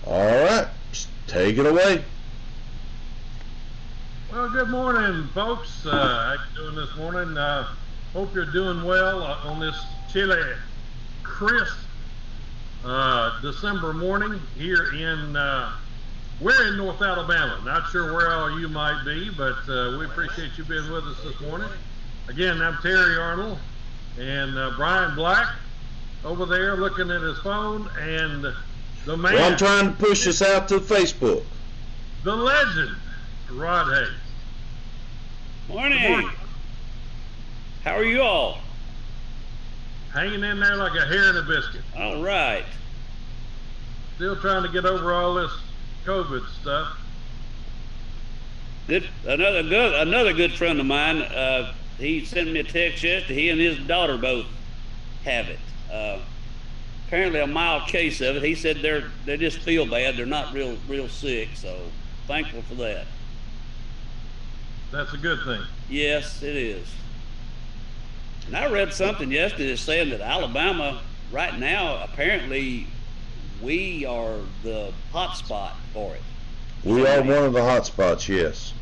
All right, take it away. Well, good morning, folks. How you doing this morning? Hope you're doing well on this chilly, crisp December morning here in we're in North Alabama. Not sure where all you might be, but we appreciate you being with us this morning. Again, I'm Terry Arnold and Brian Black over there looking at his phone, and the man, Well, I'm trying to push this out to Facebook. the legend, Rod Hayes. Morning. Good morning. How are you all? Hanging in there like a hare in a biscuit. All right. Still trying to get over all this COVID stuff. Good. Another good friend of mine. He sent me a text yesterday. He and his daughter both have it. Apparently a mild case of it. He said they just feel bad. They're not real sick. So thankful for that. That's a good thing. Yes, it is. And I read something yesterday saying that Alabama right now apparently we are the hot spot for it. We are one of the hot spots, yes.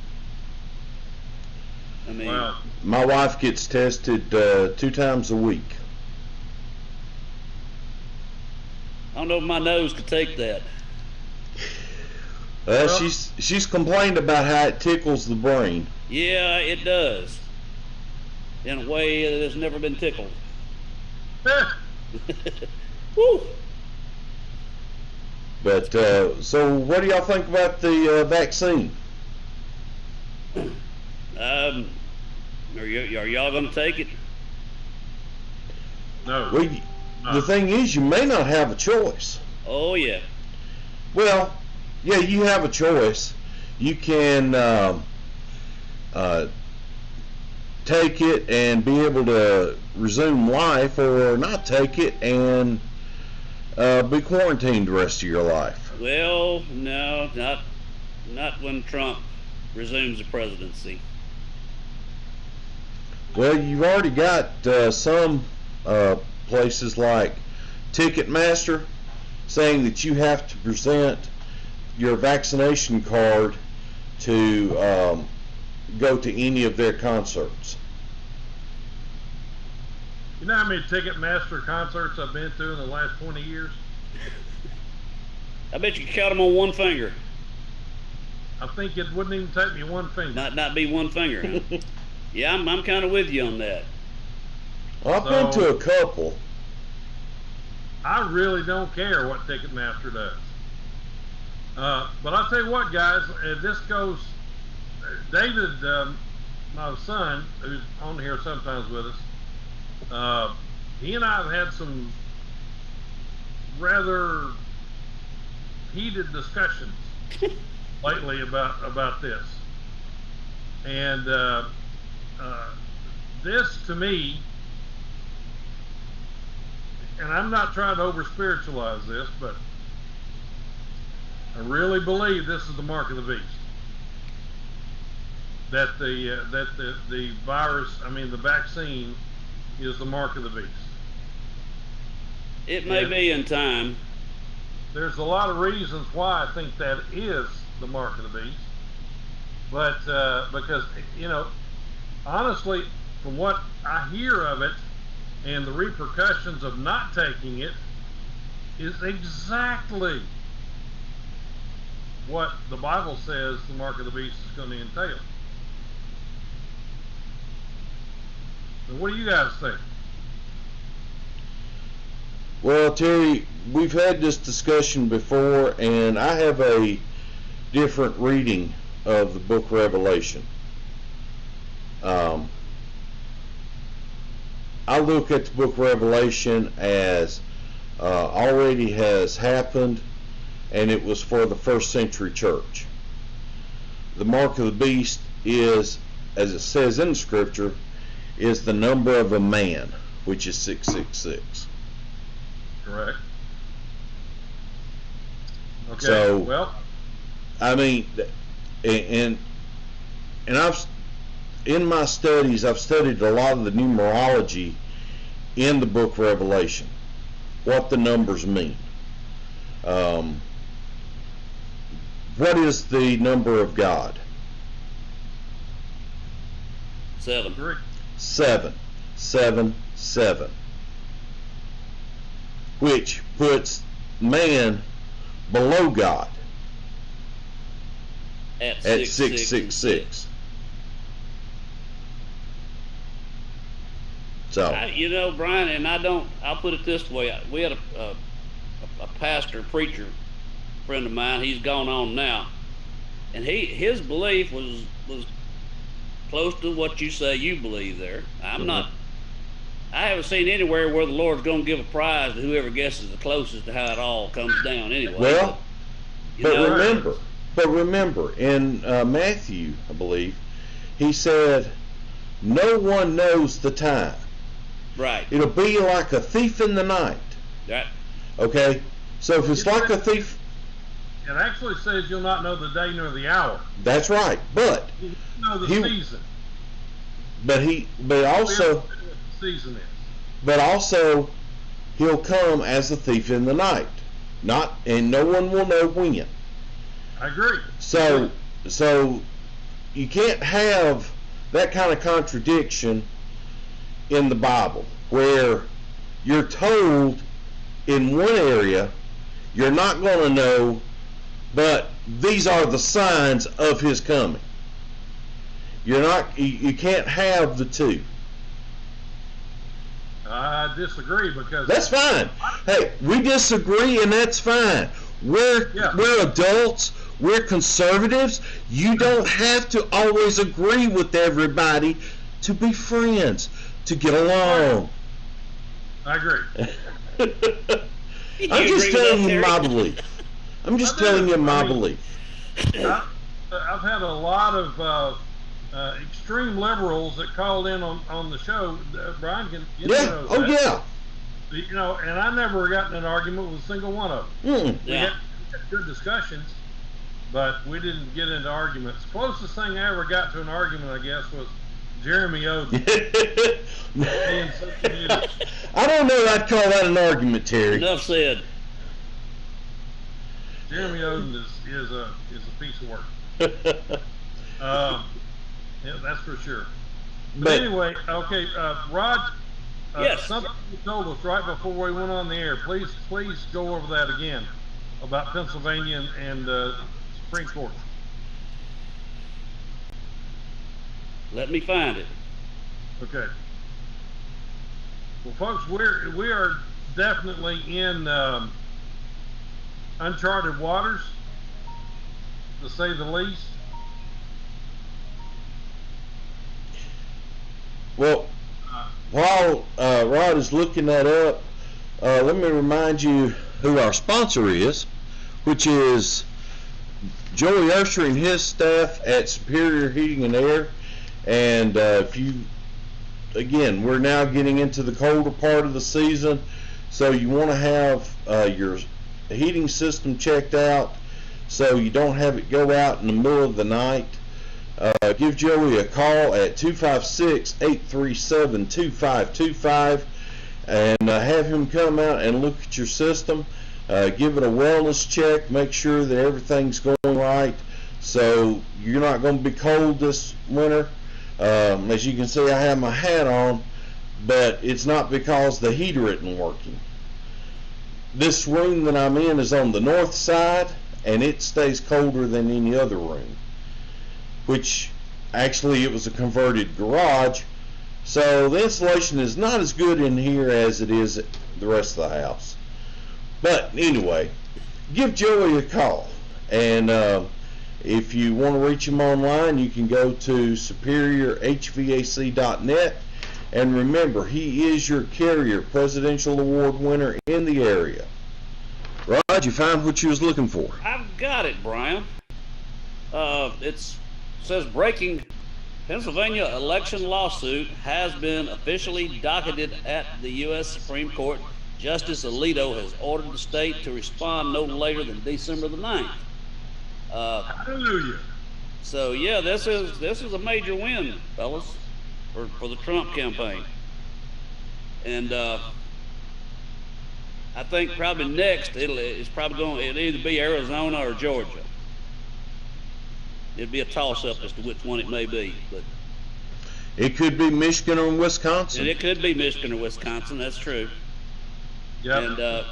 I mean, Wow. My wife gets tested 2 times a week. I don't know if my nose could take that. Well- She's complained about how it tickles the brain. Yeah, it does. In a way that has never been tickled. Woo! But so, what do y'all think about the vaccine? Are y'all gonna take it? No. The thing is, you may not have a choice. Oh yeah. Well, yeah, you have a choice. You can take it and be able to resume life, or not take it and be quarantined the rest of your life. Well, no, not when Trump resumes the presidency. Well, you've already got some places like Ticketmaster saying that you have to present your vaccination card to go to any of their concerts. You know how many Ticketmaster concerts I've been to in the last 20 years? I bet you could count them on one finger. I think it wouldn't even take me one finger. Not be one finger. Huh? Yeah, I'm kind of with you on that. Well, I've been to a couple. I really don't care what Ticketmaster does. But I'll tell you what, guys, this goes, David, my son, who's on here sometimes with us, he and I have had some rather heated discussions lately about this. And this, to me, and I'm not trying to over spiritualize this, but I really believe this is the mark of the beast. That the virus, I mean the vaccine, is the mark of the beast. It may be in time. There's a lot of reasons why I think that is the mark of the beast, but because honestly, from what I hear of it and the repercussions of not taking it is exactly what the Bible says the mark of the beast is going to entail. And what do you guys think? Well, Terry, we've had this discussion before, and I have a different reading of the book Revelation. I look at the book Revelation as already has happened, and it was for the first century church. The mark of the beast is, as it says in the scripture, is the number of a man, which is 666. Correct. Okay. So, well, I mean, and I've, in my studies, I've studied a lot of the numerology in the book Revelation, what the numbers mean. what is the number of God? 7. Agree. 7. 7, 7. Which puts man below God At at 666. So, You know, Brian, and I'll put it this way. We had a pastor, preacher friend of mine. He's gone on now. And his belief was close to what you say you believe there. I haven't seen anywhere where the Lord's going to give a prize to whoever guesses the closest to how it all comes down anyway. well, but remember, in Matthew, I believe, he said, no one knows the time. Right. It'll be like a thief in the night. Right. Okay? So if it's like a thief, It actually says you'll not know the day nor the hour. that's right. But You know the He- season. but also What the season is. but also he'll come as a thief in the night. And no one will know when. I agree. So you can't have that kind of contradiction in the Bible where you're told in one area you're not going to know, but these are the signs of his coming. You can't have the two. I disagree because That's fine. Hey, we disagree, and that's fine. We're adults. We're conservatives. You don't have to always agree with everybody to be friends, to get along. I agree. I'm just telling you my belief. I'm just telling you my I mean, belief. I've had a lot of extreme liberals that called in on the show. Brian can Yeah. know Oh, that. yeah. You know, and I never got in an argument with a single one of them. Mm. We had good discussions, but we didn't get into arguments. Closest thing I ever got to an argument, I guess, was Jeremy Oden. I don't know. I'd call that an argument, Terry. Enough said. Jeremy Oden is a piece of work. Yeah, that's for sure. But anyway, okay, Rod. Yes. Something you told us right before we went on the air. Please go over that again about Pennsylvania and Supreme Court. Let me find it. Okay. Well, folks, we are definitely in uncharted waters, to say the least. Well, while Rod is looking that up, let me remind you who our sponsor is, which is Joey Ursher and his staff at Superior Heating and Air. And we're now getting into the colder part of the season, so you want to have your heating system checked out so you don't have it go out in the middle of the night. Give Joey a call at 256-837-2525 and have him come out and look at your system. Give it a wellness check, make sure that everything's going right so you're not going to be cold this winter. As you can see, I have my hat on, but it's not because the heater isn't working. This room that I'm in is on the north side, and it stays colder than any other room, which actually it was a converted garage, so the insulation is not as good in here as it is at the rest of the house. But anyway, give Joey a call, and if you want to reach him online, you can go to superiorhvac.net. And remember, he is your Carrier Presidential Award winner in the area. Rod, you found what you was looking for? I've got it, Brian. It says breaking: Pennsylvania election lawsuit has been officially docketed at the U.S. Supreme Court. Justice Alito has ordered the state to respond no later than December the 9th. Hallelujah. So yeah, this is a major win, fellas, for the Trump campaign. And I think probably next it'll either be Arizona or Georgia. It'd be a toss-up as to which one it may be, but It could be Michigan or Wisconsin. and it could be Michigan or Wisconsin. That's true. Yep. And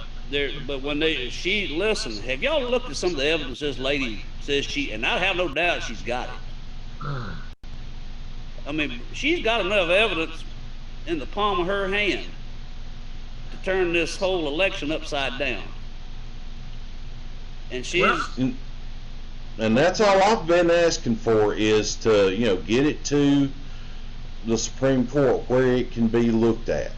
but when she listen, have y'all looked at some of the evidence this lady says and I have no doubt she's got it. I mean, she's got enough evidence in the palm of her hand to turn this whole election upside down. And she's And that's all I've been asking for is to, get it to the Supreme Court where it can be looked at.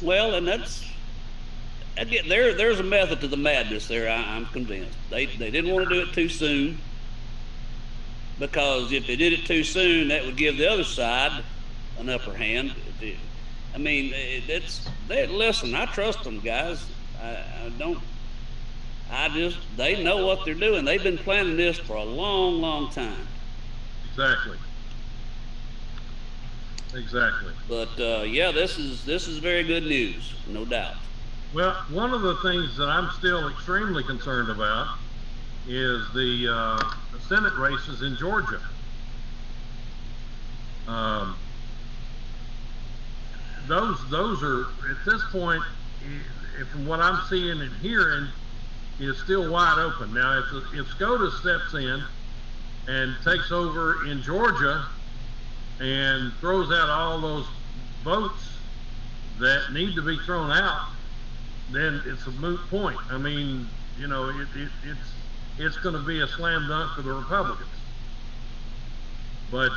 well, and there's a method to the madness there. I'm convinced they didn't want to do it too soon, because if they did it too soon, that would give the other side an upper hand. I mean, listen. I trust them, guys. They know what they're doing. They've been planning this for a long, long time. Exactly. But yeah, this is very good news, no doubt. Well, one of the things that I'm still extremely concerned about is the Senate races in Georgia. Those are, at this point, from what I'm seeing and hearing, is still wide open. Now, if SCOTUS steps in and takes over in Georgia and throws out all those votes that need to be thrown out, then it's a moot point. I mean, it's going to be a slam dunk for the Republicans. But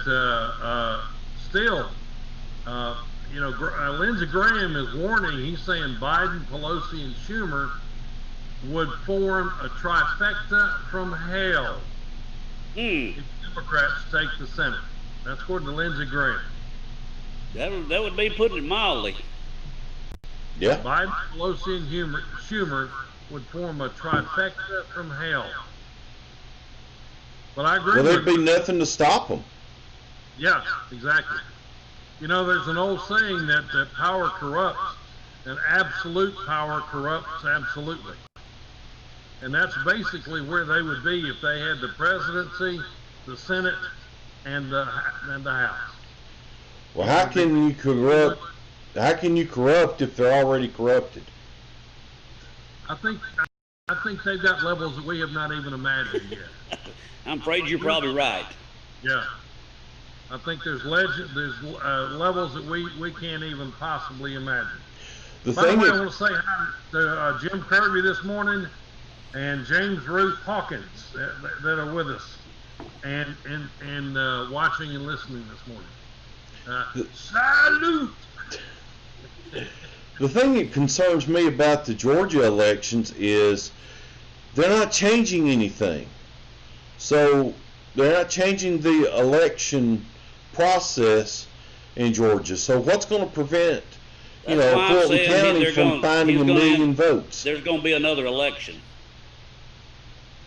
still, Lindsey Graham is warning. He's saying Biden, Pelosi, and Schumer would form a trifecta from hell if Democrats take the Senate. That's according to Lindsey Graham. That would be putting it mildly. Yeah. Biden, Pelosi, and Schumer would form a trifecta from hell. But I agree. Well, there'd be nothing to stop them. Yeah, exactly. There's an old saying that power corrupts, and absolute power corrupts absolutely. And that's basically where they would be if they had the presidency, the Senate, and the House. Well, how can you corrupt? How can you corrupt if they're already corrupted? I think they've got levels that we have not even imagined yet. I'm afraid you're probably right. Yeah. I think there's levels that we can't even possibly imagine. By the way, I want to say hi to Jim Kirby this morning and James Ruth Hawkins that are with us and watching and listening this morning. Salute! The thing that concerns me about the Georgia elections is they're not changing anything. So they're not changing the election process in Georgia. So what's going to prevent, Fulton County from finding a million votes? There's going to be another election.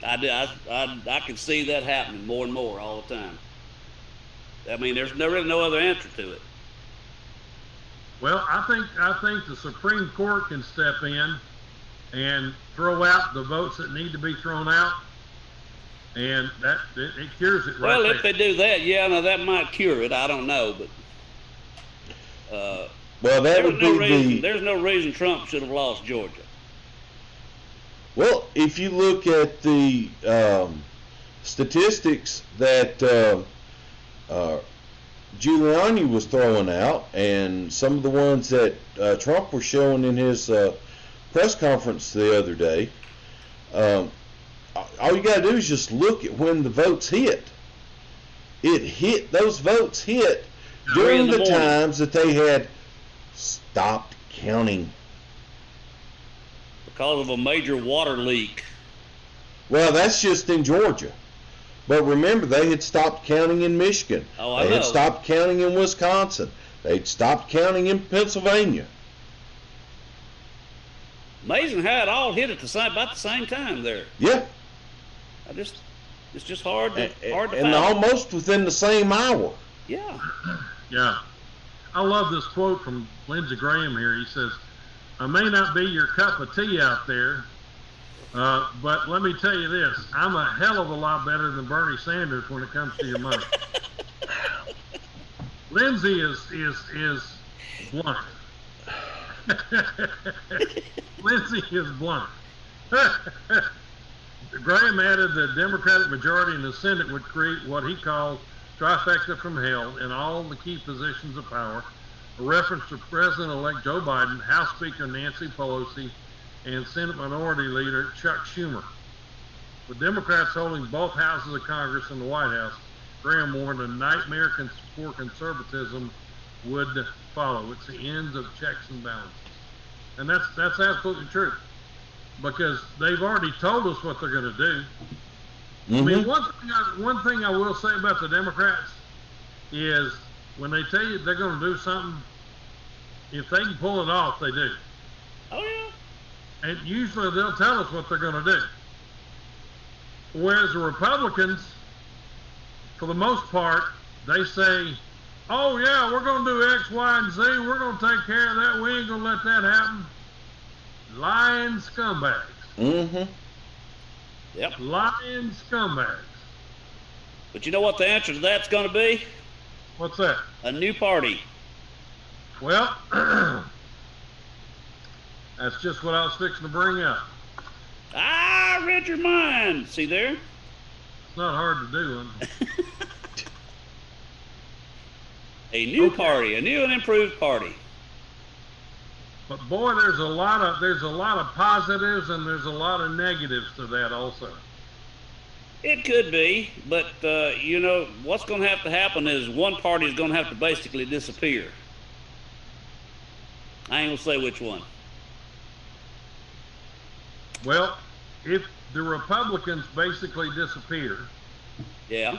I can see that happening more and more all the time. I mean, there's really no other answer to it. Well, I think the Supreme Court can step in and throw out the votes that need to be thrown out, and it cures it right Well, there. if they do that, that might cure it. I don't know, but well, that would be there's no reason Trump should have lost Georgia. Well, if you look at the statistics that Giuliani was throwing out, and some of the ones that Trump was showing in his press conference the other day, all you got to do is just look at when the votes hit. Those votes hit during the times that they had stopped counting. Because of a major water leak. Well, that's just in Georgia. But remember, they had stopped counting in Michigan. Oh, I They know. had stopped counting in Wisconsin. They'd stopped counting in Pennsylvania. Amazing how it all hit at about the same time there. Yeah. It's just hard to And find. almost within the same hour. Yeah. Yeah. I love this quote from Lindsey Graham here. He says, "I may not be your cup of tea out there, But let me tell you this: I'm a hell of a lot better than Bernie Sanders when it comes to your money. Lindsey is blunt. Lindsey is blunt. Graham added the Democratic majority in the Senate would create what he called trifecta from hell in all the key positions of power, a reference to President-elect Joe Biden, House Speaker Nancy Pelosi, and Senate Minority Leader Chuck Schumer. With Democrats holding both houses of Congress and the White House, Graham warned a nightmare for conservatism would follow. It's the ends of checks and balances. And that's absolutely true. Because they've already told us what they're going to do. I mean, one thing I will say about the Democrats is when they tell you they're going to do something, if they can pull it off, they do. Oh, yeah. And usually they'll tell us what they're going to do. Whereas the Republicans, for the most part, they say, oh, yeah, we're going to do X, Y, and Z. We're going to take care of that. We ain't going to let that happen. Lying scumbags. Yep. Lying scumbags. But you know what the answer to that's going to be? What's that? A new party. Well, that's just what I was fixing to bring up. I read your mind. See there? It's not hard to do. A new party, a new and improved party. But boy, there's a lot of positives and there's a lot of negatives to that also. It could be, but you know what's going to happen is one party is going to have to basically disappear. I ain't gonna say which one. Well, if the Republicans basically disappear, yeah,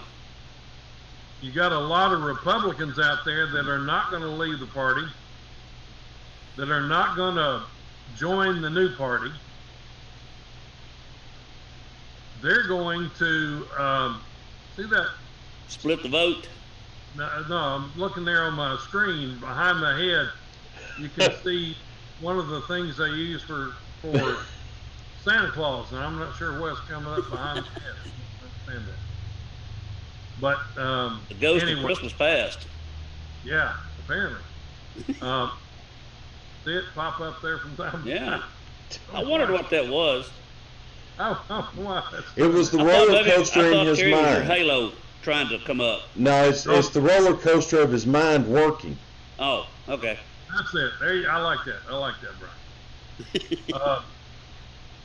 you got a lot of Republicans out there that are not going to leave the party, that are not going to join the new party. They're going to see that. Split the vote. No, I'm looking there on my screen behind my head. You can see one of the things they use for Santa Claus, and I'm not sure what's coming up behind my head. I understand that. But the ghost anyway, of Christmas past. Yeah, apparently. See it pop up there from time to time. I wondered what that was. It was the roller coaster in his Terry was your mind. halo trying to come up. No, it's the roller coaster of his mind working. Oh, okay. That's it. I like that. I like that, Brian.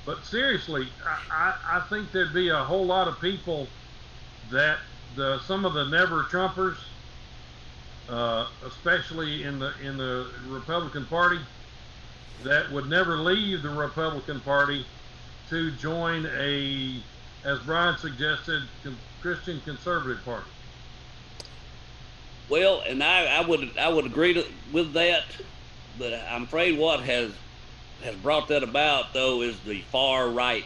But seriously, I think there'd be a whole lot of people that some of the never Trumpers, especially in the Republican Party, that would never leave the Republican Party to join as Brian suggested, Christian Conservative Party. Well, and I would agree with that, but I'm afraid what has brought that about though is the far right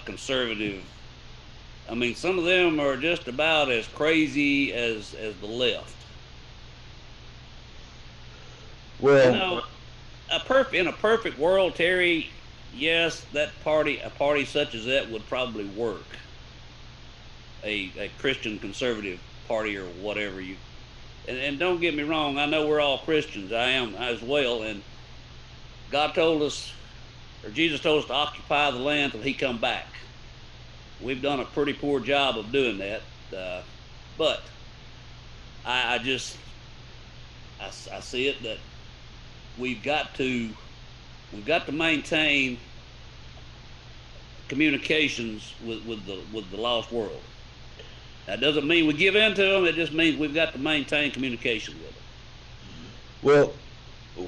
conservative. I mean, some of them are just about as crazy as the left. Well, you know, in a perfect world, Terry, yes, a party such as that would probably work. A Christian conservative party or whatever and don't get me wrong, I know we're all Christians. I am as well, and God told us, or Jesus told us to occupy the land till he come back. We've done a pretty poor job of doing that, but I see it that we've got to maintain communications with the lost world. That doesn't mean we give in to them. It just means we've got to maintain communication with them. Well,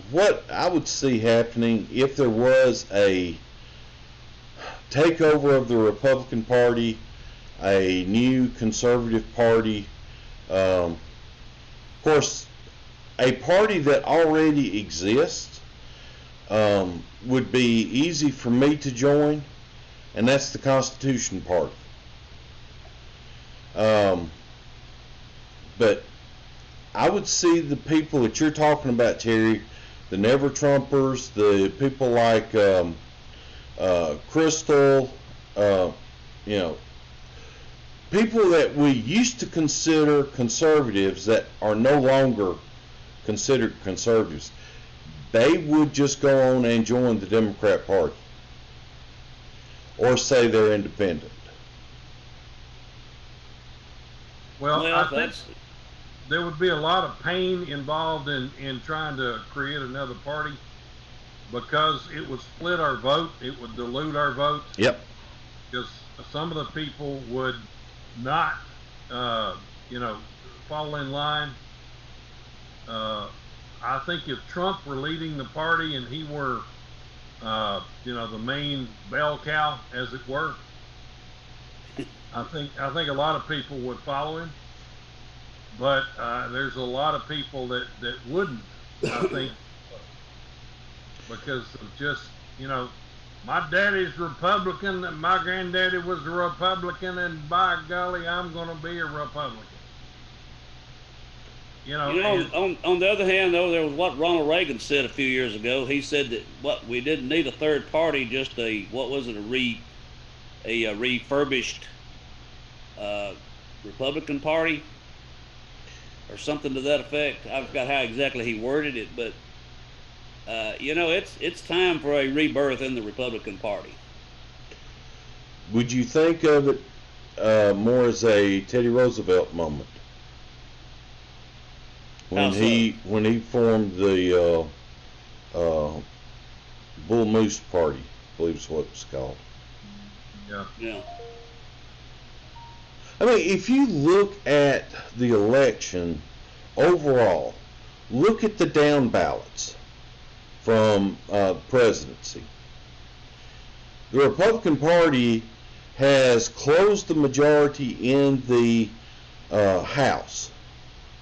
what I would see happening if there was a takeover of the Republican Party, a new conservative party, of course, a party that already exists would be easy for me to join, and that's the Constitution Party. But I would see the people that you're talking about, Terry, the Never Trumpers, the people like Crystal, you know, people that we used to consider conservatives that are no longer considered conservatives, they would just go on and join the Democrat Party or say they're independent. Well, I think that's there would be a lot of pain involved in trying to create another party because it would split our vote. It would dilute our vote. Yep. Because some of the people would not, fall in line. I think if Trump were leading the party and he were, the main bell cow, as it were, I think a lot of people would follow him. But there's a lot of people that wouldn't, I think, because of just, my daddy's Republican and my granddaddy was a Republican, and by golly, I'm going to be a Republican. On the other hand, though, there was what Ronald Reagan said a few years ago. He said that we didn't need a third party, just a refurbished Republican Party, or something to that effect. I forgot how exactly he worded it, but it's time for a rebirth in the Republican Party. Would you think of it more as a Teddy Roosevelt moment when he formed the Bull Moose Party, I believe is what it's called? Yeah. I mean, if you look at the election overall, look at the down ballots from presidency. The Republican Party has closed the majority in the House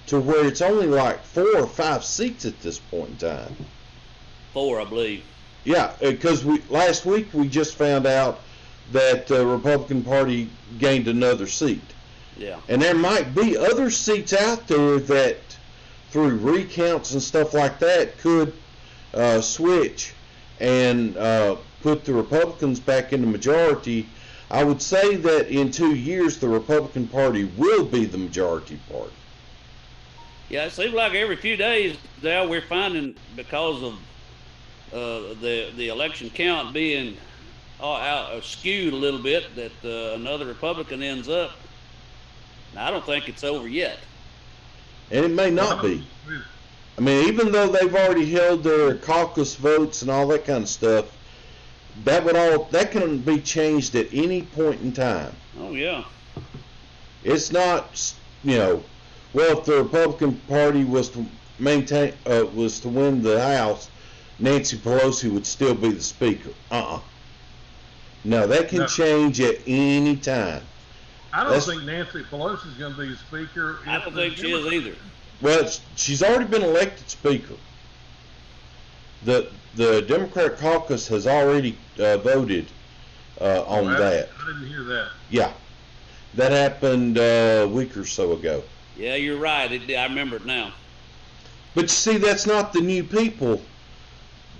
to where it's only like 4 or 5 seats at this point in time. 4, I believe. Yeah, because last week we just found out that the Republican Party gained another seat. Yeah. And there might be other seats out there that, through recounts and stuff like that, could switch and put the Republicans back in the majority. I would say that in 2 years the Republican Party will be the majority party. Yeah, it seems like every few days now we're finding, because of the election count being skewed a little bit, that another Republican ends up. Now, I don't think it's over yet. And it may not be. I mean, even though they've already held their caucus votes and all that kind of stuff, that can be changed at any point in time. Oh yeah. It's not, well, if the Republican Party was to win the House, Nancy Pelosi would still be the Speaker. No, that can change at any time. I don't think Nancy Pelosi is going to be the Speaker. I don't think she is either. Well, she's already been elected Speaker. The Democrat caucus has already voted on that. I didn't hear that. Yeah, that happened a week or so ago. Yeah, you're right. I remember it now. But you see, that's not the new people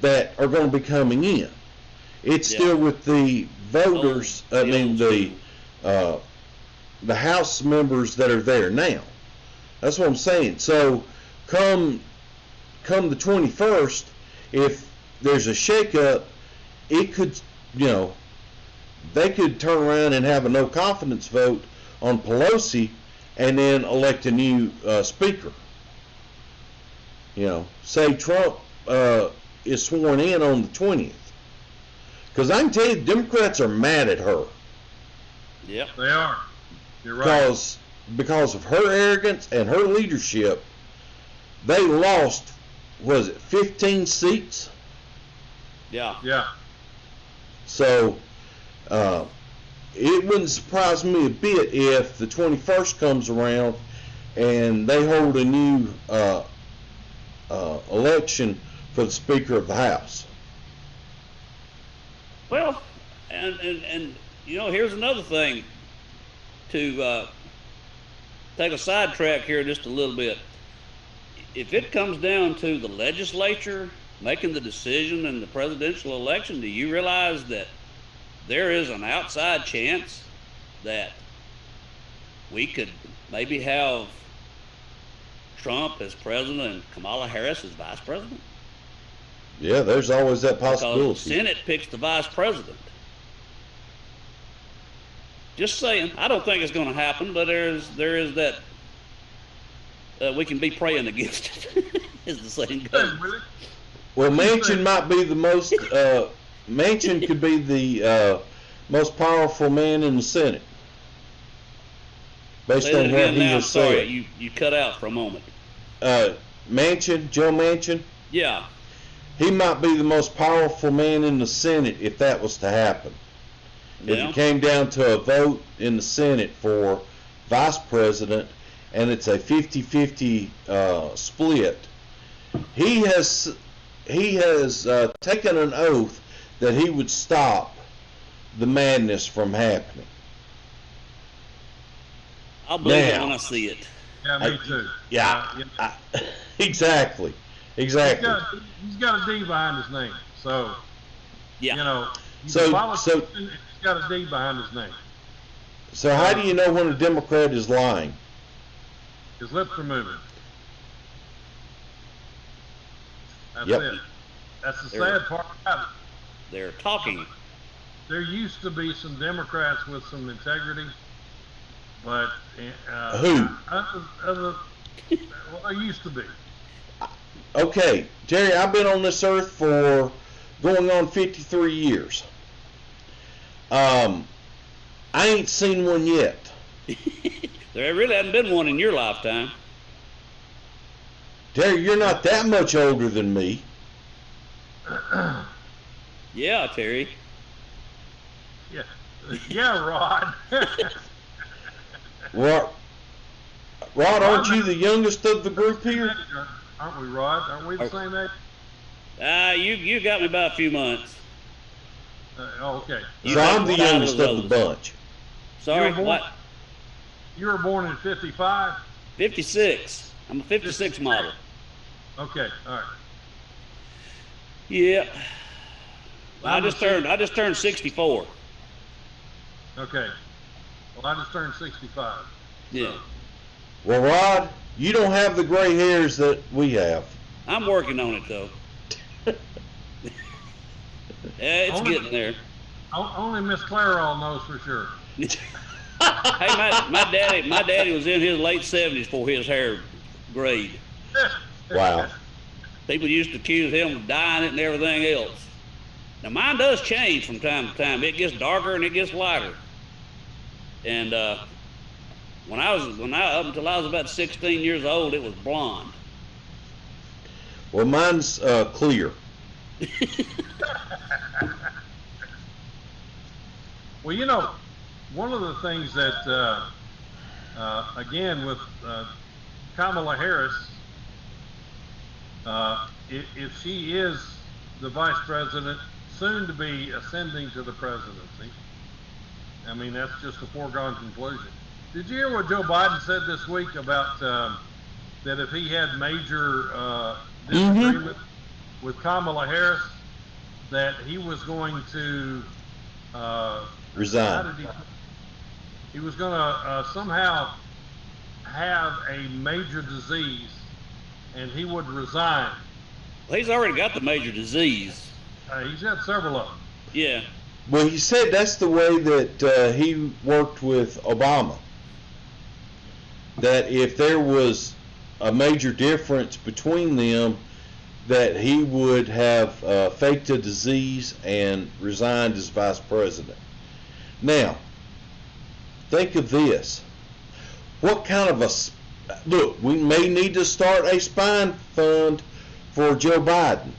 that are going to be coming in. It's still with the voters. The House members that are there now. That's what I'm saying. So, come the 21st, if there's a shakeup, it could, they could turn around and have a no confidence vote on Pelosi, and then elect a new speaker. Say Trump is sworn in on the 20th. Because I can tell you, the Democrats are mad at her. Yep. They are. You're right. Because of her arrogance and her leadership, they lost, 15 seats? Yeah. Yeah. So, it wouldn't surprise me a bit if the 21st comes around and they hold a new election for the Speaker of the House. Well, and here's another thing to take a sidetrack here just a little bit. If it comes down to the legislature making the decision in the presidential election, do you realize that there is an outside chance that we could maybe have Trump as president and Kamala Harris as vice president. Yeah, there's always that Because possibility. the Senate picks the vice president. Just saying. I don't think it's going to happen, but there is that we can be praying against it, as the saying goes. Really? Well, Manchin might be the most. Manchin could be the most powerful man in the Senate, based Say that on what again he now. I'm has sorry, said. you cut out for a moment. Manchin, Joe Manchin, Yeah. he might be the most powerful man in the Senate if that was to happen. If Yeah. it came down to a vote in the Senate for vice president, and it's a 50-50 split, he has taken an oath that he would stop the madness from happening. I'll believe it Now. when I see it. Yeah, me too. Yeah, Yeah. exactly. He's got a D behind his name, so Yeah. you know. He's So- a politician, he's got a D behind his name. So how do you know when a Democrat is lying? His lips are moving. That's Yep. it. That's the There- sad part about it. They're talking. There used to be some Democrats with some integrity, but Who? Well, there used to be. Okay, Jerry, I've been on this earth for going on 53 years. I ain't seen one yet. There really hasn't been one in your lifetime. Jerry, you're not that much older than me. Yeah, Terry. Yeah, yeah, Rod. Rod, aren't you the youngest of the group here? Aren't we, Rod? Aren't we the same age? You got me by a few months. Okay. You So got I'm the title youngest of the those. bunch. Sorry, You were born- what? You were born in '55. 56. I'm a 56 model. Okay, all right. Yeah. I'm I just turned 64. Okay. Well, I just turned 65. Yeah. Well, Rod, you don't have the gray hairs that we have. I'm working on it though. Yeah, it's Only- getting there. Only Miss Clairol knows for sure. Hey, my daddy was in his late 70s before his hair grayed. Wow. People used to accuse him of dyeing it and everything else. Now mine does change from time to time. It gets darker and it gets lighter. And up until I was about 16 years old, it was blonde. Well, mine's clear. Well, you know, one of the things that, again, with Kamala Harris, if she is the vice president, soon to be ascending to the presidency, I mean, that's just a foregone conclusion. Did you hear what Joe Biden said this week about that if he had major disagreement with Kamala Harris, that he was going to Resign. he was going to somehow have a major disease and he would resign. Well, he's already got the major disease. He's had several of them. Yeah. Well, he said that's the way that he worked with Obama. That if there was a major difference between them, that he would have faked a disease and resigned as vice president. Now, think of this. What kind of look, we may need to start a spine fund for Joe Biden.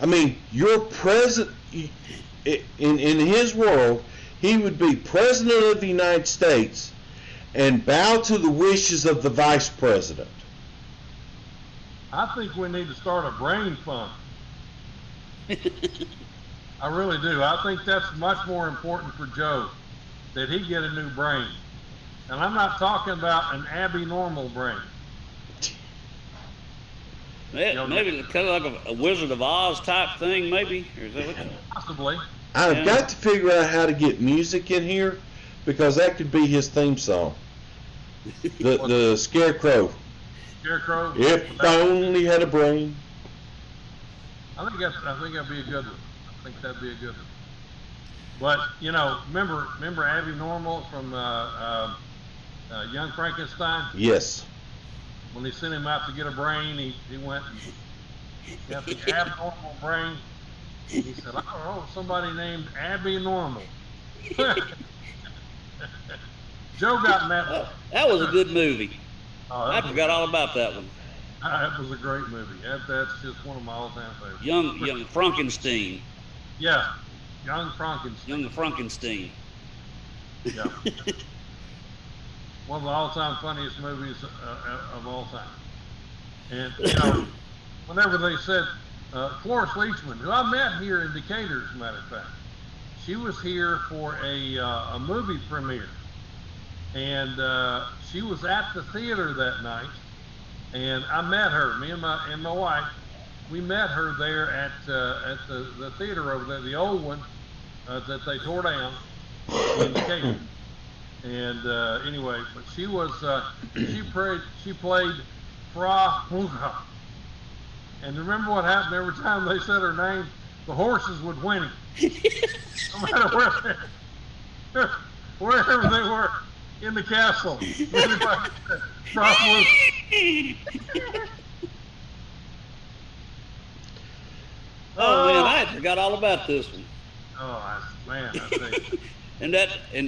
I mean, your president, in his world, he would be president of the United States and bow to the wishes of the vice president. I think we need to start a brain fund. I really do. I think that's much more important for Joe, that he get a new brain. And I'm not talking about an abnormal brain. Maybe kind of like a Wizard of Oz type thing, maybe? Or is that what Possibly. I've Yeah. got to figure out how to get music in here because that could be his theme song. The Scarecrow. Scarecrow. If I only had a brain. I think that'd be a good one. I think that'd be a good one. But remember Abby Normal from Young Frankenstein? Yes. When they sent him out to get a brain, he went and got the abnormal brain. He said, "I don't know, somebody named Abby Normal." Joe got in that one. That was a good movie. Oh, I forgot all about that one. That was a great movie. That's just one of my all-time favorites. Young Frankenstein. Yeah, Young Frankenstein. Young Frankenstein. Yeah. One of the all-time funniest movies of all time. And whenever they said Cloris Leachman, who I met here in Decatur, as a matter of fact, she was here for a movie premiere, and she was at the theater that night, and I met her. Me and my wife, we met her there at the theater over there, the old one that they tore down in Decatur. And anyway, but she was she played Fra Muha. And remember what happened every time they said her name? The horses would whinny. No matter wherever they were in the castle. Everybody said Fra Muha. Oh man, I forgot all about this one. Oh man, I think. And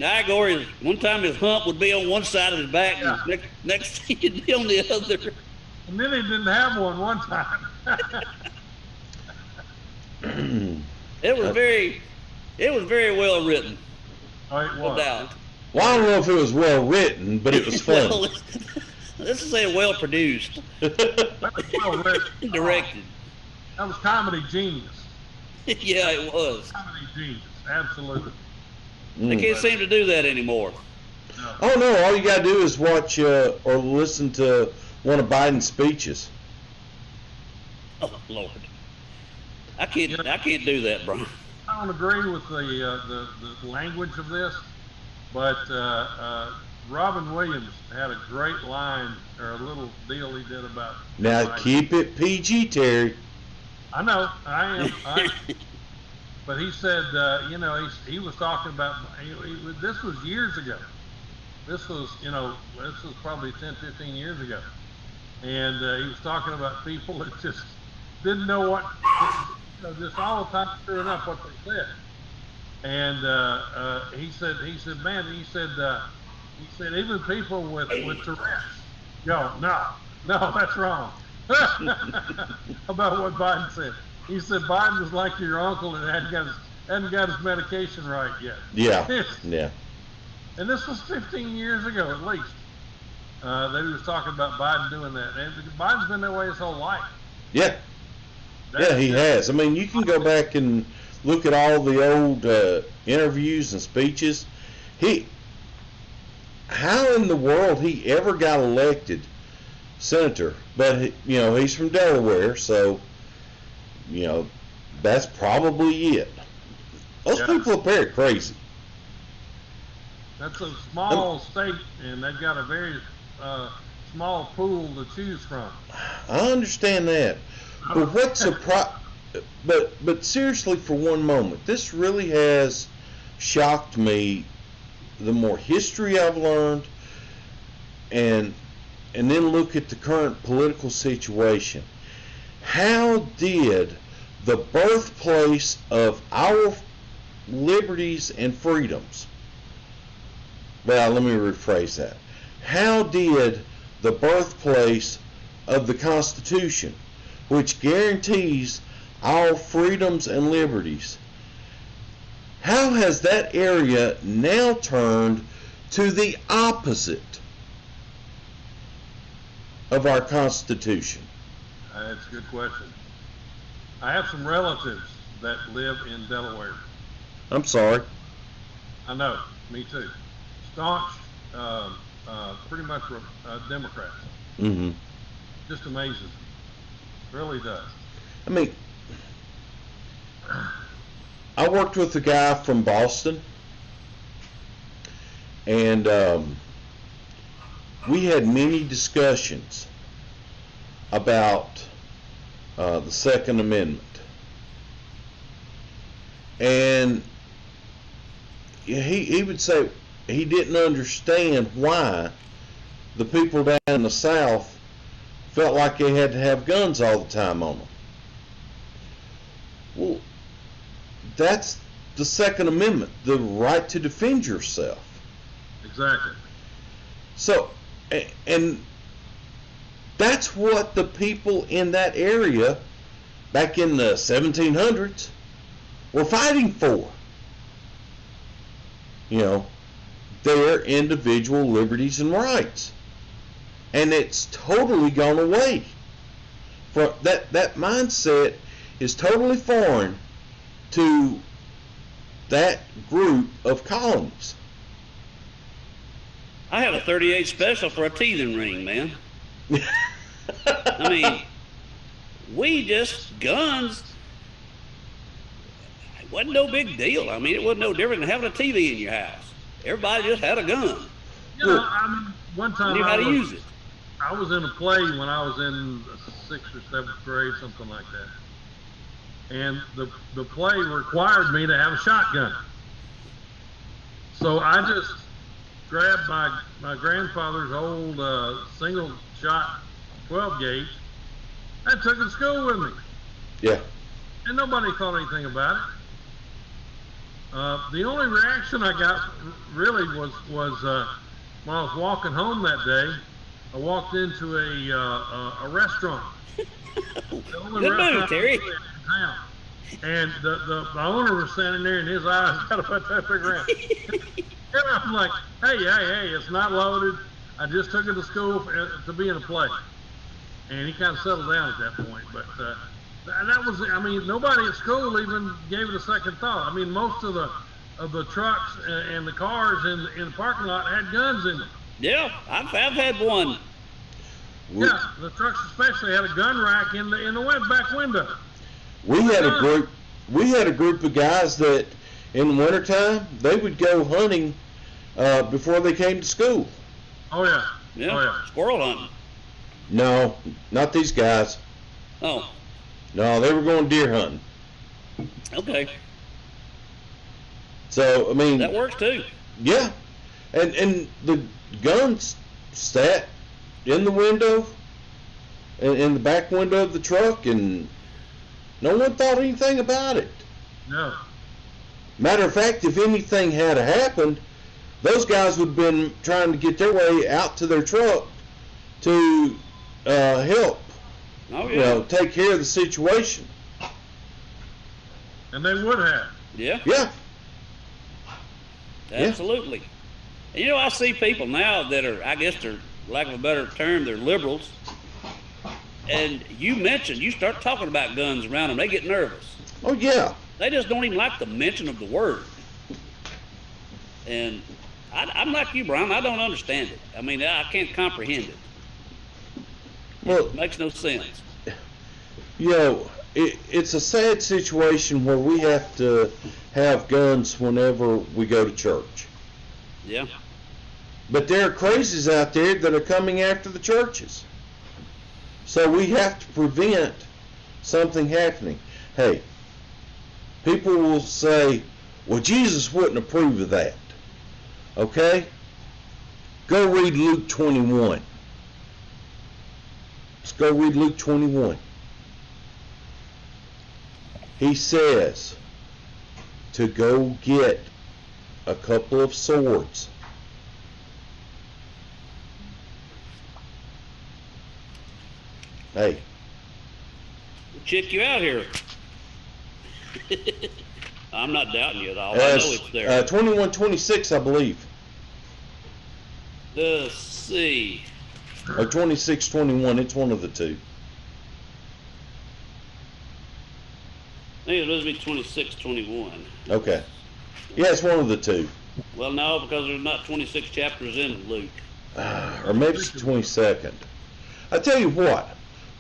Igor, one time his hump would be on one side of his back, Yeah. and next thing he'd be on the other. And then he didn't have one time. It was very well written, Oh, it no was. doubt. Well, I don't know if it was well written, but it was funny. Well, let's say well produced, That was well written. directed. That was comedy genius. Yeah, it was. Comedy genius. Absolutely. They can't seem to do that anymore. No. Oh no! All you gotta do is watch or listen to one of Biden's speeches. Oh Lord, I can't do that, bro. I don't agree with the language of this, but Robin Williams had a great line or a little deal he did about. Now Biden. keep it PG, Terry. I know, I am. But he said, he was talking about, this was years ago. This was probably 10, 15 years ago. And he was talking about people that just didn't know what, just all the time screwing up what they said. And he said, even people with Tourette's go, no, that's wrong. About what Biden said. He said Biden was like your uncle and hadn't got his medication right yet. Yeah, yeah. And this was 15 years ago at least. That he was talking about Biden doing that. And Biden's been that way his whole life. Yeah, yeah, he has. I mean, you can go back and look at all the old interviews and speeches. How in the world he ever got elected senator? But he's from Delaware, so that's probably it. Those Yeah. people up there are crazy. That's a small state, and they've got a very small pool to choose from. I understand that, but but seriously, for one moment, this really has shocked me. The more history I've learned, and then look at the current political situation. How did the birthplace of our liberties and freedoms, well, let me rephrase that. How did the birthplace of the Constitution, which guarantees our freedoms and liberties, how has that area now turned to the opposite of our Constitution? That's a good question. I have some relatives that live in Delaware. I'm sorry. I know, me too. Staunch, pretty much Democrats. Mm-hmm. Just amazes me. Really does. I mean, I worked with a guy from Boston, and we had many discussions about the Second Amendment. And he would say he didn't understand why the people down in the South felt like they had to have guns all the time on them. Well, that's the Second Amendment, the right to defend yourself. Exactly. So, and that's what the people in that area back in the 1700s were fighting for. You know, their individual liberties and rights. And it's totally gone away. That mindset is totally foreign to that group of colonies. I had a 38 special for a teething ring, man. I mean, guns, it wasn't no big deal. I mean, it wasn't no different than having a TV in your house. Everybody just had a gun. You know, I mean, one time Knew how to use it. I was in a play when I was in the 6th or 7th grade, something like that. And the play required me to have a shotgun. So I just grabbed my grandfather's old single shot 12 gauge and took it to school with me. Yeah. And nobody thought anything about it. The only reaction I got really was when I was walking home that day. I walked into a restaurant. Good move, Terry. And the owner was standing there, and his eyes got about that big around. And I'm like, hey, it's not loaded. I just took it to school to be in a play. And he kind of settled down at that point. But that was, I mean, nobody at school even gave it a second thought. I mean, most of the trucks and the cars in the parking lot had guns in them. Yeah, I've had one. Yeah, the trucks especially had a gun rack in the back window. We had a group of guys that in the wintertime they would go hunting before they came to school. Oh yeah. Yeah. Oh yeah. Squirrel hunting. No, not these guys. Oh. No, they were going deer hunting. Okay. So I mean that works too. Yeah. And the guns sat in the window, in the back window of the truck, and no one thought anything about it. No. Matter of fact, if anything had happened, those guys would have been trying to get their way out to their truck to help, Oh, yeah. you know, take care of the situation. And they would have. Yeah. Yeah. Absolutely. And you know, I see people now that are, I guess they're, lack of a better term, they're liberals. And you start talking about guns around them, they get nervous. Oh, yeah. They just don't even like the mention of the word. And I'm like you, Brian. I don't understand it. I mean, I can't comprehend it. Well, It makes no sense. you know, it's a sad situation where we have to have guns whenever we go to church. Yeah. But there are crazies out there that are coming after the churches. So we have to prevent something happening. Hey, people will say, well, Jesus wouldn't approve of that. Okay? Go read Luke 21. Let's go read Luke 21. He says to go get a couple of swords. Hey. Check you out here. I'm not doubting you at all. I know it's there. 21:26, I believe. Let's see. Or 26:21. It's one of the two. I think it must be 26:21. Okay. Yeah, it's one of the two. Well, no, because there's not 26 chapters in Luke. Or maybe it's the 22nd. I tell you what.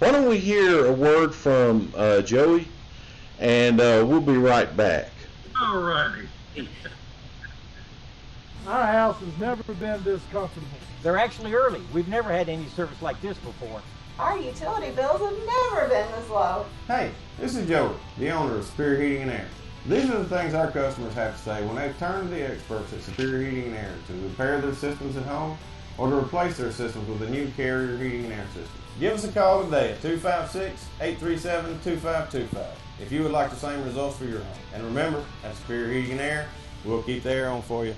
Why don't we hear a word from Joey, and we'll be right back. All righty. My house has never been this comfortable. They're actually early. We've never had any service like this before. Our utility bills have never been this low. Hey, this is Joey, the owner of Superior Heating and Air. These are the things our customers have to say when they turn to the experts at Superior Heating and Air to repair their systems at home or to replace their systems with a new Carrier heating and air system. Give us a call today at 256-837-2525 if you would like the same results for your home. And remember, at Superior Heating and Air, we'll keep the air on for you.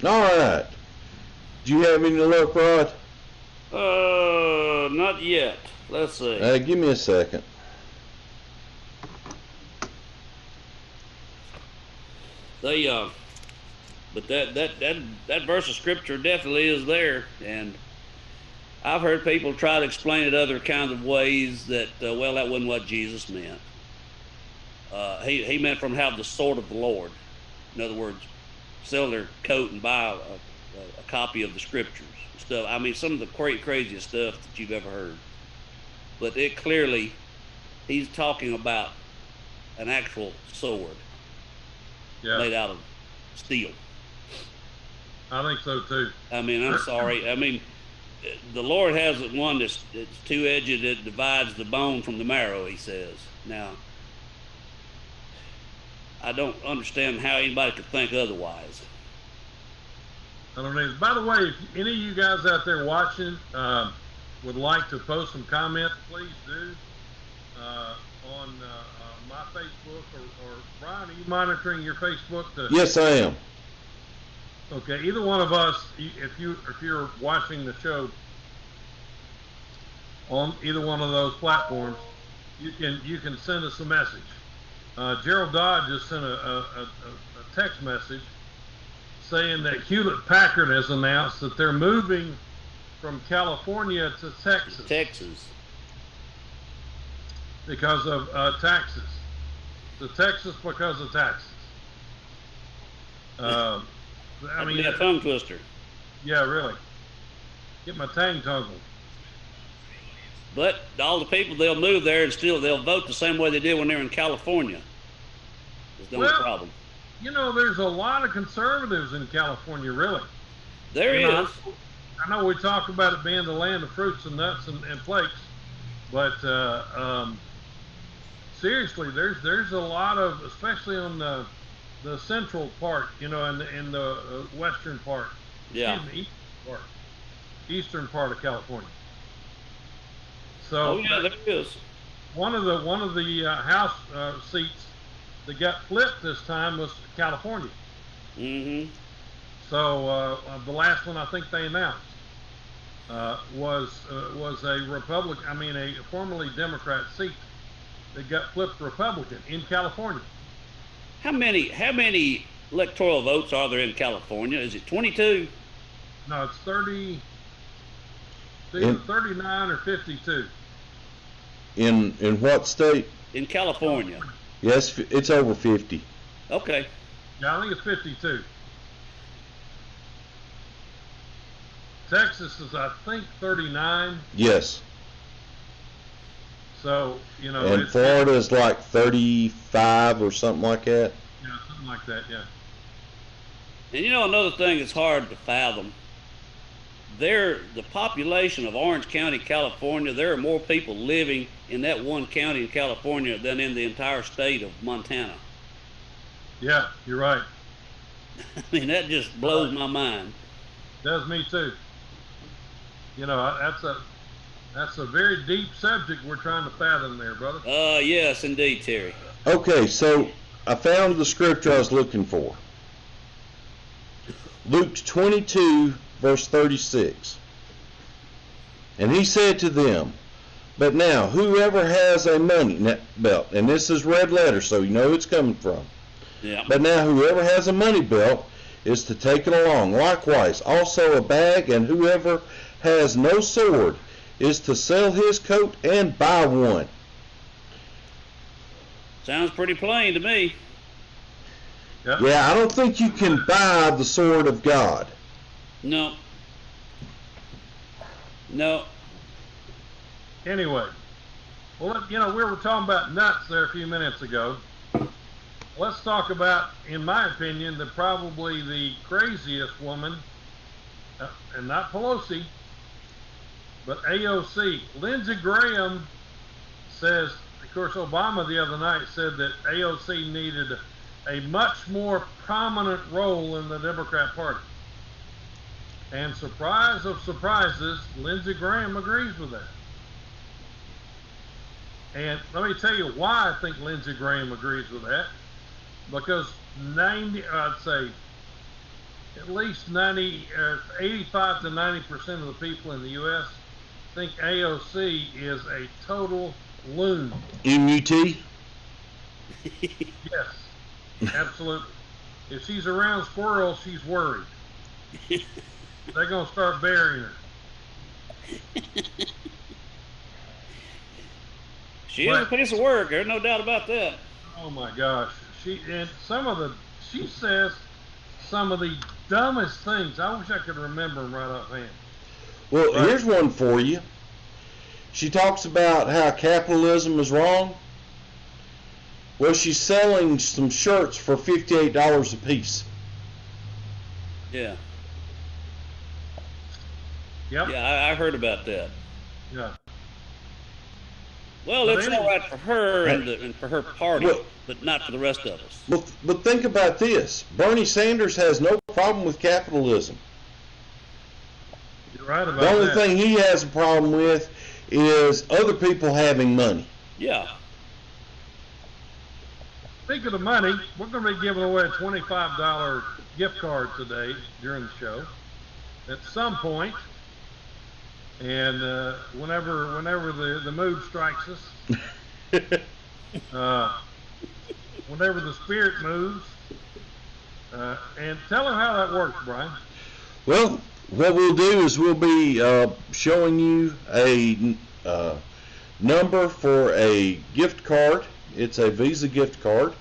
All right. Do you have any luck, Rod? Not yet. Let's see. Give me a second. But that verse of scripture definitely is there, and I've heard people try to explain it other kinds of ways that well, that wasn't what Jesus meant. He meant from have the sword of the Lord. In other words, sell their coat and buy a copy of the scriptures and stuff. I mean, some of the craziest stuff that you've ever heard. But it clearly, he's talking about an actual sword made out of steel. I think so too. I mean, I'm sorry. I mean, the Lord has one that's two-edged that divides the bone from the marrow, he says. Now, I don't understand how anybody could think otherwise. I don't know. By the way, if any of you guys out there watching would like to post some comments, please do on my Facebook or Brian, are you monitoring your Facebook? Yes, I am. Okay, either one of us, if you're watching the show on either one of those platforms, you can send us a message. Gerald Dodd just sent a text message saying that Hewlett Packard has announced that they're moving from California to Texas. Because of taxes. To Texas because of taxes. I mean, a tongue twister. Yeah, really. Get my tongue tangled. But all the people, they'll move there and still they'll vote the same way they did when they were in California. There's no problem. You know, there's a lot of conservatives in California, really. There is. I know we talk about it being the land of fruits and nuts and flakes, but seriously, there's a lot of, especially on the central part, you know, in the western part. Yeah. Eastern part of California. So there is. One of the House seats that got flipped this time was California. Mm-hmm. So the last one I think they announced was a a formerly Democrat seat that got flipped Republican in California. How many electoral votes are there in California? Is it 22? No, it's 30. It's either 39 or 52. In what state? In California. Yes, it's over 50. Okay. Yeah, I think it's 52. Texas is, I think, 39. Yes. So, you know. And Florida is like 35 or something like that. Yeah, something like that, yeah. And you know, another thing that's hard to fathom, the population of Orange County, California, there are more people living in that one county in California than in the entire state of Montana. Yeah, you're right. I mean, that just blows my mind. Does me too. You know, that's a very deep subject we're trying to fathom there, brother. Yes, indeed, Terry. Okay, so I found the scripture I was looking for. Luke 22, verse 36. And he said to them, but now whoever has a money belt, and this is red letter, so you know who it's coming from. Yeah. But now whoever has a money belt is to take it along. Likewise, also a bag, and whoever has no sword is to sell his coat and buy one. Sounds pretty plain to me. Yeah, I don't think you can buy the sword of God. No. Anyway, well, you know, we were talking about nuts there a few minutes ago. let's talk about, in my opinion, probably the craziest woman, and not Pelosi, but AOC. Lindsey Graham says, of course, Obama the other night said that AOC needed a much more prominent role in the Democrat Party. And surprise of surprises, Lindsey Graham agrees with that. And let me tell you why I think Lindsey Graham agrees with that. Because I'd say at least 85 to 90% of the people in the U.S. think AOC is a total loon. MUT? Yes, absolutely. If she's around squirrels, she's worried. They're going to start burying her. She is a piece of work. There's no doubt about that. Oh my gosh. She says some of the dumbest things. I wish I could remember them right offhand. Well, here's one for you. She talks about how capitalism is wrong. Well, she's selling some shirts for $58 a piece. Yeah. Yep. Yeah, I heard about that. Yeah. Well, But it's anyway. all right for her and for her party, Well- but not for the rest of us. But think about this. Bernie Sanders has no problem with capitalism. You're right about The only that. thing he has a problem with is other people having money. Yeah. Speaking of money, we're going to be giving away a $25 gift card today during the show at some point. And whenever the mood strikes us, whenever the spirit moves, and tell them how that works, Brian. Well, what we'll do is we'll be showing you a number for a gift card. It's a Visa gift card,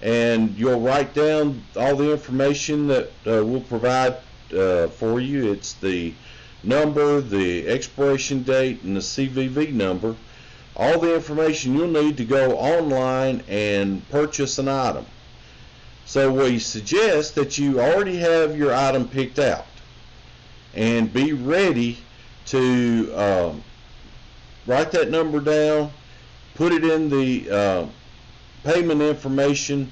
and you'll write down all the information that we'll provide for you. It's the number, the expiration date, and the CVV number. All the information you'll need to go online and purchase an item. So we suggest that you already have your item picked out and be ready to write that number down, put it in the payment information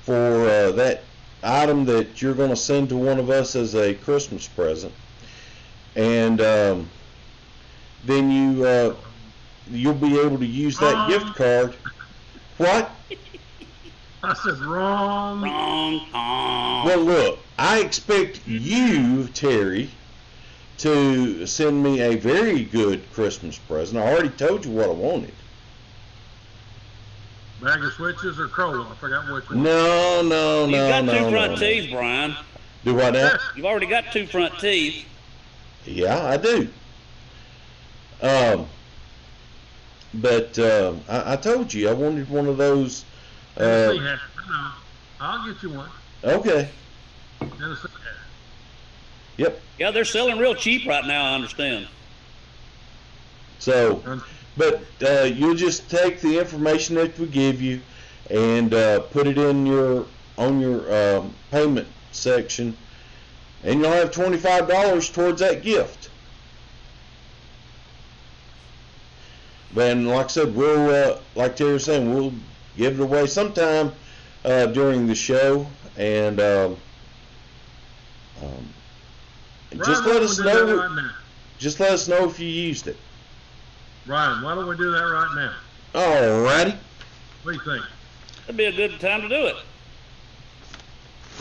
for that item that you're going to send to one of us as a Christmas present. And then you'll be able to use that gift card. What? I said wrong. Wrong. Well, look, I expect you, Terry, to send me a very good Christmas present. I already told you what I wanted. Bag of switches or Kroll? I forgot which one. No. You've got two front no. teeth, Brian. Do what now? You've already got two front teeth. Yeah, I do. But I told you I wanted one of those. Tennessee hat. No, I'll get you one. Okay. Tennessee hat. Yep. Yeah, they're selling real cheap right now, I understand. So, but you'll just take the information that we give you and put it in on your payment section, and you'll have $25 towards that gift. And like I said, we'll, like Terry was saying, we'll give it away sometime during the show, and just Ryan, let why us don't we do that know. right now? Just let us know if you used it. Ryan, why don't we do that right now? Alrighty. What do you think? That'd be a good time to do it.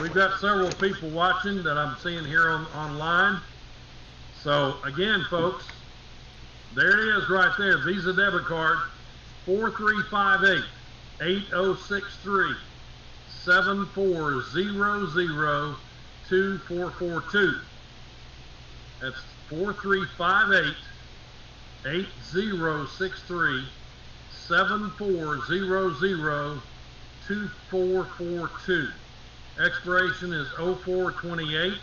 We've got several people watching that I'm seeing here online. So again, folks, there it is right there. Visa debit card 4358-8063-7400-2442. That's 4358-8063-7400-2442. Expiration is 0428.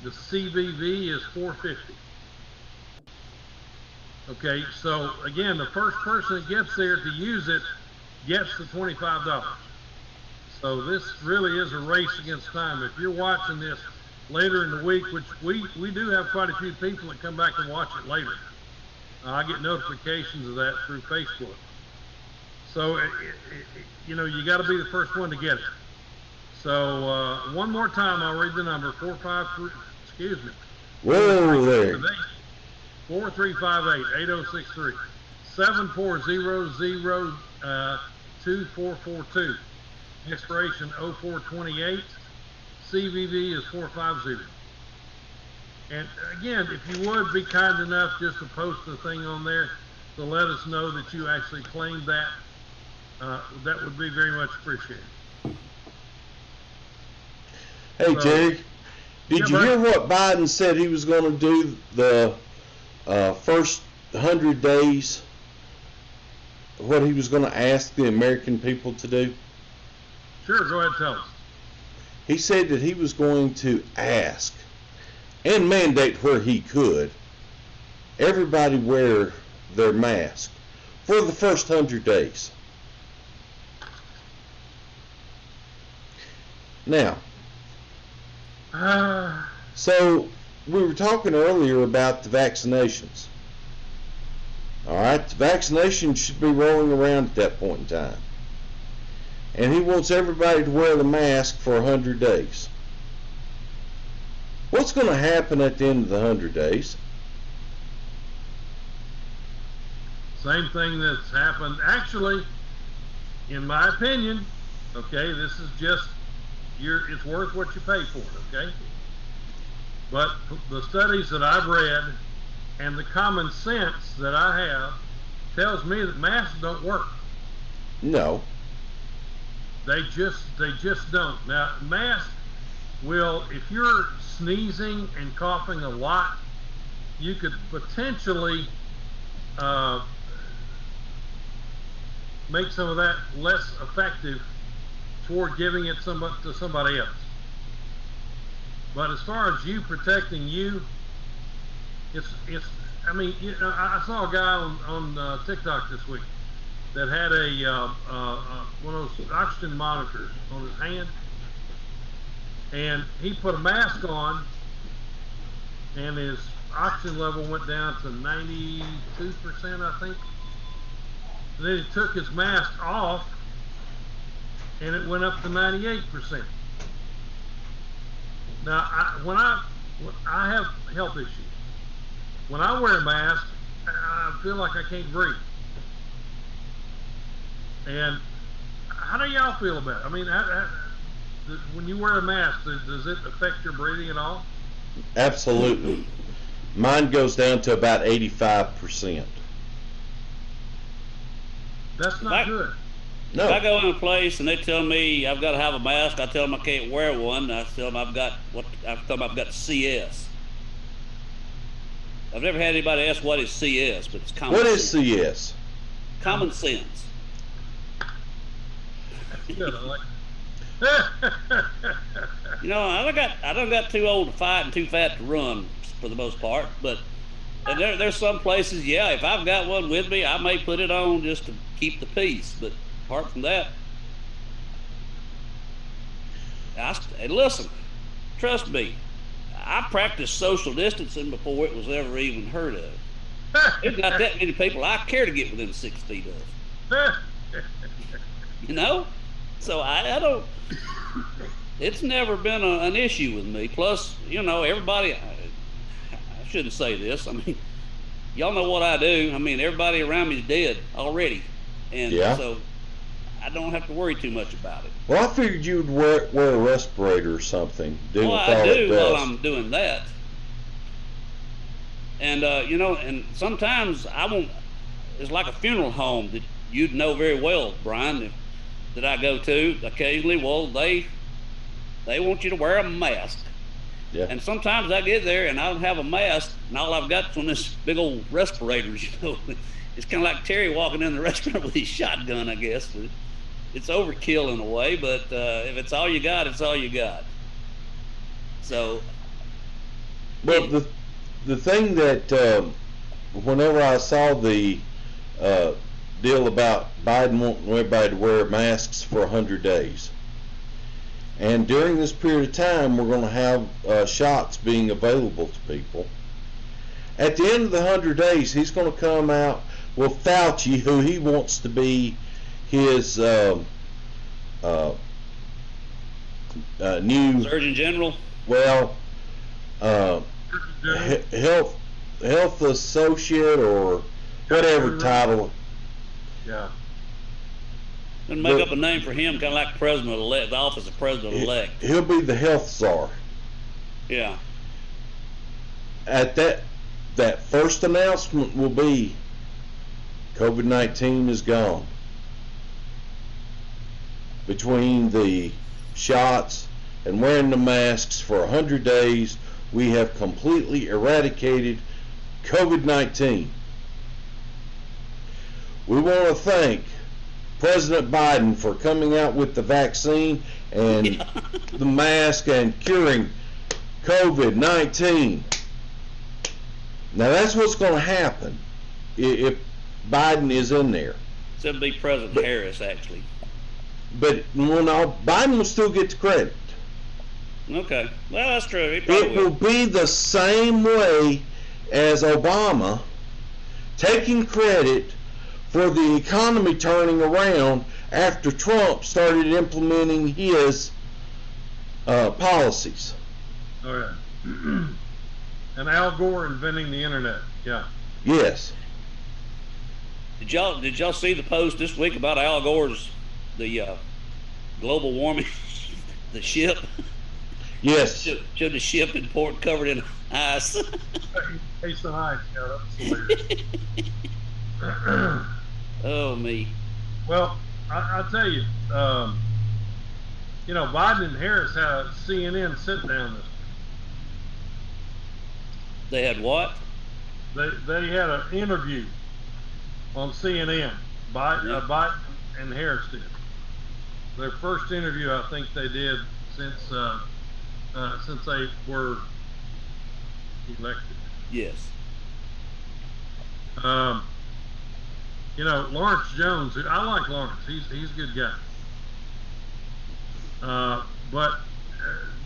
The CVV is 450. Okay, so again, the first person that gets there to use it gets the $25. So this really is a race against time. If you're watching this later in the week, which we do have quite a few people that come back and watch it later. I get notifications of that through Facebook. So, you know, you got to be the first one to get it. So, one more time, I'll read the number, 453, excuse me. Whoa there. 4358-8063, 7400-2442. Expiration 0428. CVV is 450. And again, if you would be kind enough just to post the thing on there to let us know that you actually claimed that, that would be very much appreciated. Hey, So- Terry, did you Bud. hear what Biden said he was going to do the first 100 days? What he was going to ask the American people to do? Sure, go ahead and tell us. He said that he was going to ask and mandate where he could everybody wear their mask for the first 100 days. Now, so we were talking earlier about the vaccinations. All right, the vaccination should be rolling around at that point in time. And he wants everybody to wear the mask for 100 days. What's going to happen at the end of the 100 days? Same thing that's happened. Actually, in my opinion, okay, this is just it's worth what you pay for it, okay? But the studies that I've read and the common sense that I have tells me that masks don't work. No. They just don't. Now, masks will, if you're sneezing and coughing a lot, you could potentially make some of that less effective toward giving it to somebody else. But as far as you protecting you, it's. I mean, you know, I saw a guy on TikTok this week that had one of those oxygen monitors on his hand, and he put a mask on, and his oxygen level went down to 92%, I think. And then he took his mask off, and it went up to 98%. Now, when I have health issues, when I wear a mask, I feel like I can't breathe. And how do y'all feel about it? I mean, when you wear a mask, does it affect your breathing at all? Absolutely. Mine goes down to about 85%. That's not good. No. If I go in a place and they tell me I've got to have a mask, I tell them I can't wear one. I tell them I've got CS. I've never had anybody ask what is CS, but it's common What sense. is CS? Common sense. Good, I like it. You know, I done got too old to fight and too fat to run for the most part. But and there's some places, yeah, if I've got one with me, I may put it on just to keep the peace. But apart from that, and listen, trust me, I practiced social distancing before it was ever even heard of. There's not that many people I care to get within 6 feet of. You know? So I don't, it's never been an issue with me. Plus, you know, everybody, I shouldn't say this. I mean, y'all know what I do. I mean, everybody around me is dead already. And Yeah. so I don't have to worry too much about it. Well, I figured you'd wear a respirator or something. Well, I do while I'm doing that. And, you know, and sometimes it's like a funeral home that you'd know very well, Brian, that I go to occasionally. Well, they want you to wear a mask. Yeah. And sometimes I get there and I don't have a mask, and all I've got is one of these big old respirators, you know. It's kind of like Terry walking in the restaurant with his shotgun, I guess. But it's overkill in a way, but if it's all you got, it's all you got. So. Well, the thing that whenever I saw the deal about Biden wanting everybody to wear masks for 100 days, And during this period of time, we're going to have shots being available to people. At the end of the 100 days, he's going to come out with Fauci, who he wants to be his new Surgeon General. Well, health associate or whatever title. Yeah. And make up a name for him, kind of like president-elect, the office of president-elect. He'll be the health czar. Yeah. At that first announcement will be COVID-19 is gone. Between the shots and wearing the masks for 100 days, we have completely eradicated COVID-19. We want to thank President Biden for coming out with the vaccine and the mask and curing COVID-19. Now that's what's going to happen if Biden is in there. So it'd be President Harris, actually. But well, no, Biden will still get the credit. Okay. Well, that's true. He probably It will be the same way as Obama taking credit for the economy turning around after Trump started implementing his policies. Oh yeah. And Al Gore inventing the internet. Yeah. Yes. Did y'all see the post this week about Al Gore's global warming, the ship? Yes. Showed the ship in port covered in ice. Hey, some ice. Yeah, that was hilarious. Oh me. Well, I tell you, Biden and Harris had a CNN sit down this week. They had what? They had an interview on CNN. Biden and Harris did. Their first interview, I think they did since they were elected. Yes. Lawrence Jones. I like Lawrence. He's a good guy. But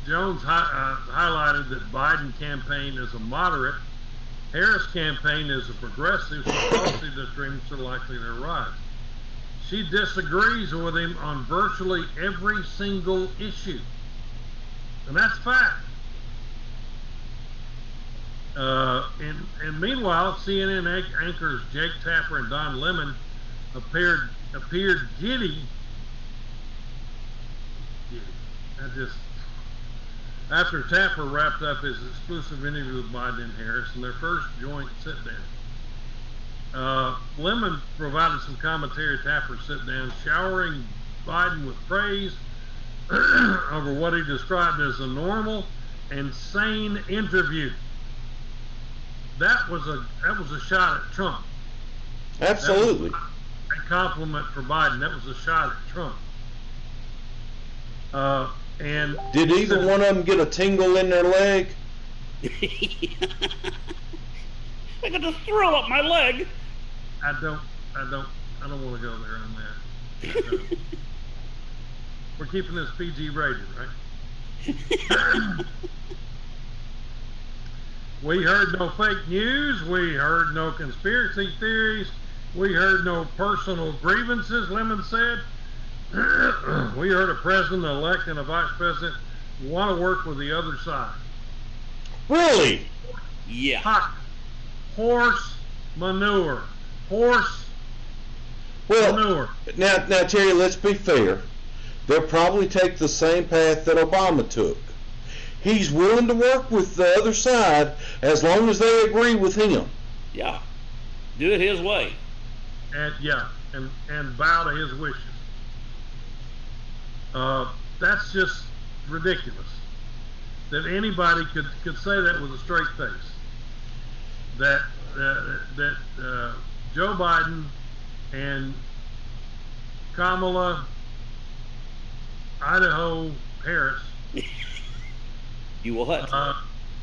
Jones highlighted that Biden campaign is a moderate, Harris campaign is a progressive, so policy disagreements are likely to arise. She disagrees with him on virtually every single issue, and that's fact. And meanwhile, CNN anchors Jake Tapper and Don Lemon appeared giddy. After Tapper wrapped up his exclusive interview with Biden and Harris in their first joint sit-down. Lemon provided some commentary at Tapper's sit-down, showering Biden with praise over what he described as a normal and sane interview. That was a shot at Trump. Absolutely. A compliment for Biden. That was a shot at Trump. And did either one of them get a tingle in their leg? I got a thrill up my leg. I don't want to go there on that. We're keeping this PG rated, right? We heard no fake news. We heard no conspiracy theories. We heard no personal grievances, Lemon said. We heard a president-elect and a vice president want to work with the other side. Really? Yeah. Horse manure. Manure. Now, Terry, let's be fair. They'll probably take the same path that Obama took. He's willing to work with the other side as long as they agree with him. Yeah. Do it his way. And bow to his wishes. That's just ridiculous. That anybody could say that with a straight face. That Joe Biden and Kamala Idaho Harris You what?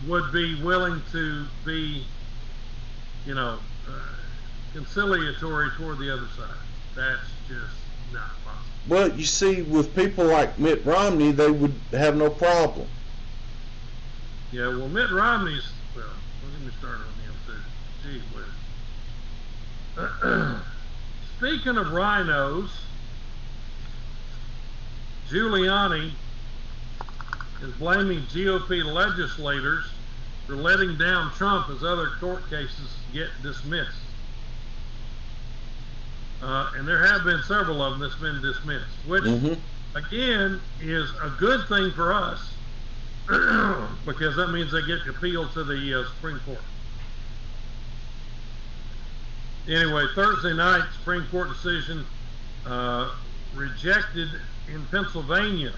Would be willing to be, conciliatory toward the other side. That's just not possible. Well, you see, with people like Mitt Romney, they would have no problem. Yeah, well, Mitt Romney's, well, let me start on him too. Gee whiz. Speaking of rhinos, Giuliani is blaming GOP legislators for letting down Trump as other court cases get dismissed. And there have been several of them that's been dismissed, which, again, is a good thing for us because that means they get appealed to the Supreme Court. Anyway, Thursday night, Supreme Court decision rejected in Pennsylvania.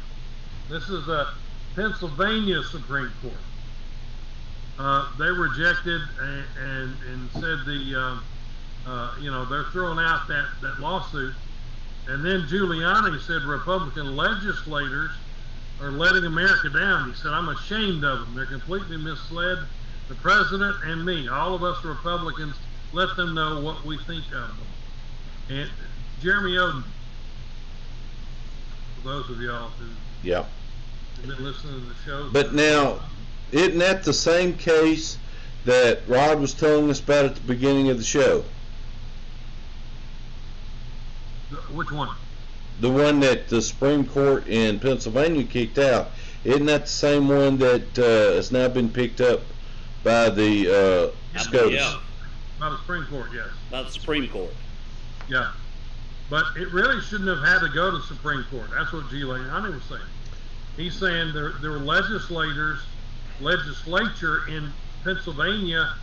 This is a Pennsylvania Supreme Court. They rejected and said they're throwing out that lawsuit. And then Giuliani said Republican legislators are letting America down. He said, I'm ashamed of them. They're completely misled the president and me. All of us Republicans, let them know what we think of them. And Jeremy Oden, for those of y'all who have been listening to the show. But now, isn't that the same case that Rod was telling us about at the beginning of the show? Which one? The one that the Supreme Court in Pennsylvania kicked out. Isn't that the same one that has now been picked up by the SCOTUS? Yeah. By the Supreme Court, yes. By the Supreme Court. Yeah. But it really shouldn't have had to go to the Supreme Court. That's what Giuliani was saying. He's saying there were legislature in Pennsylvania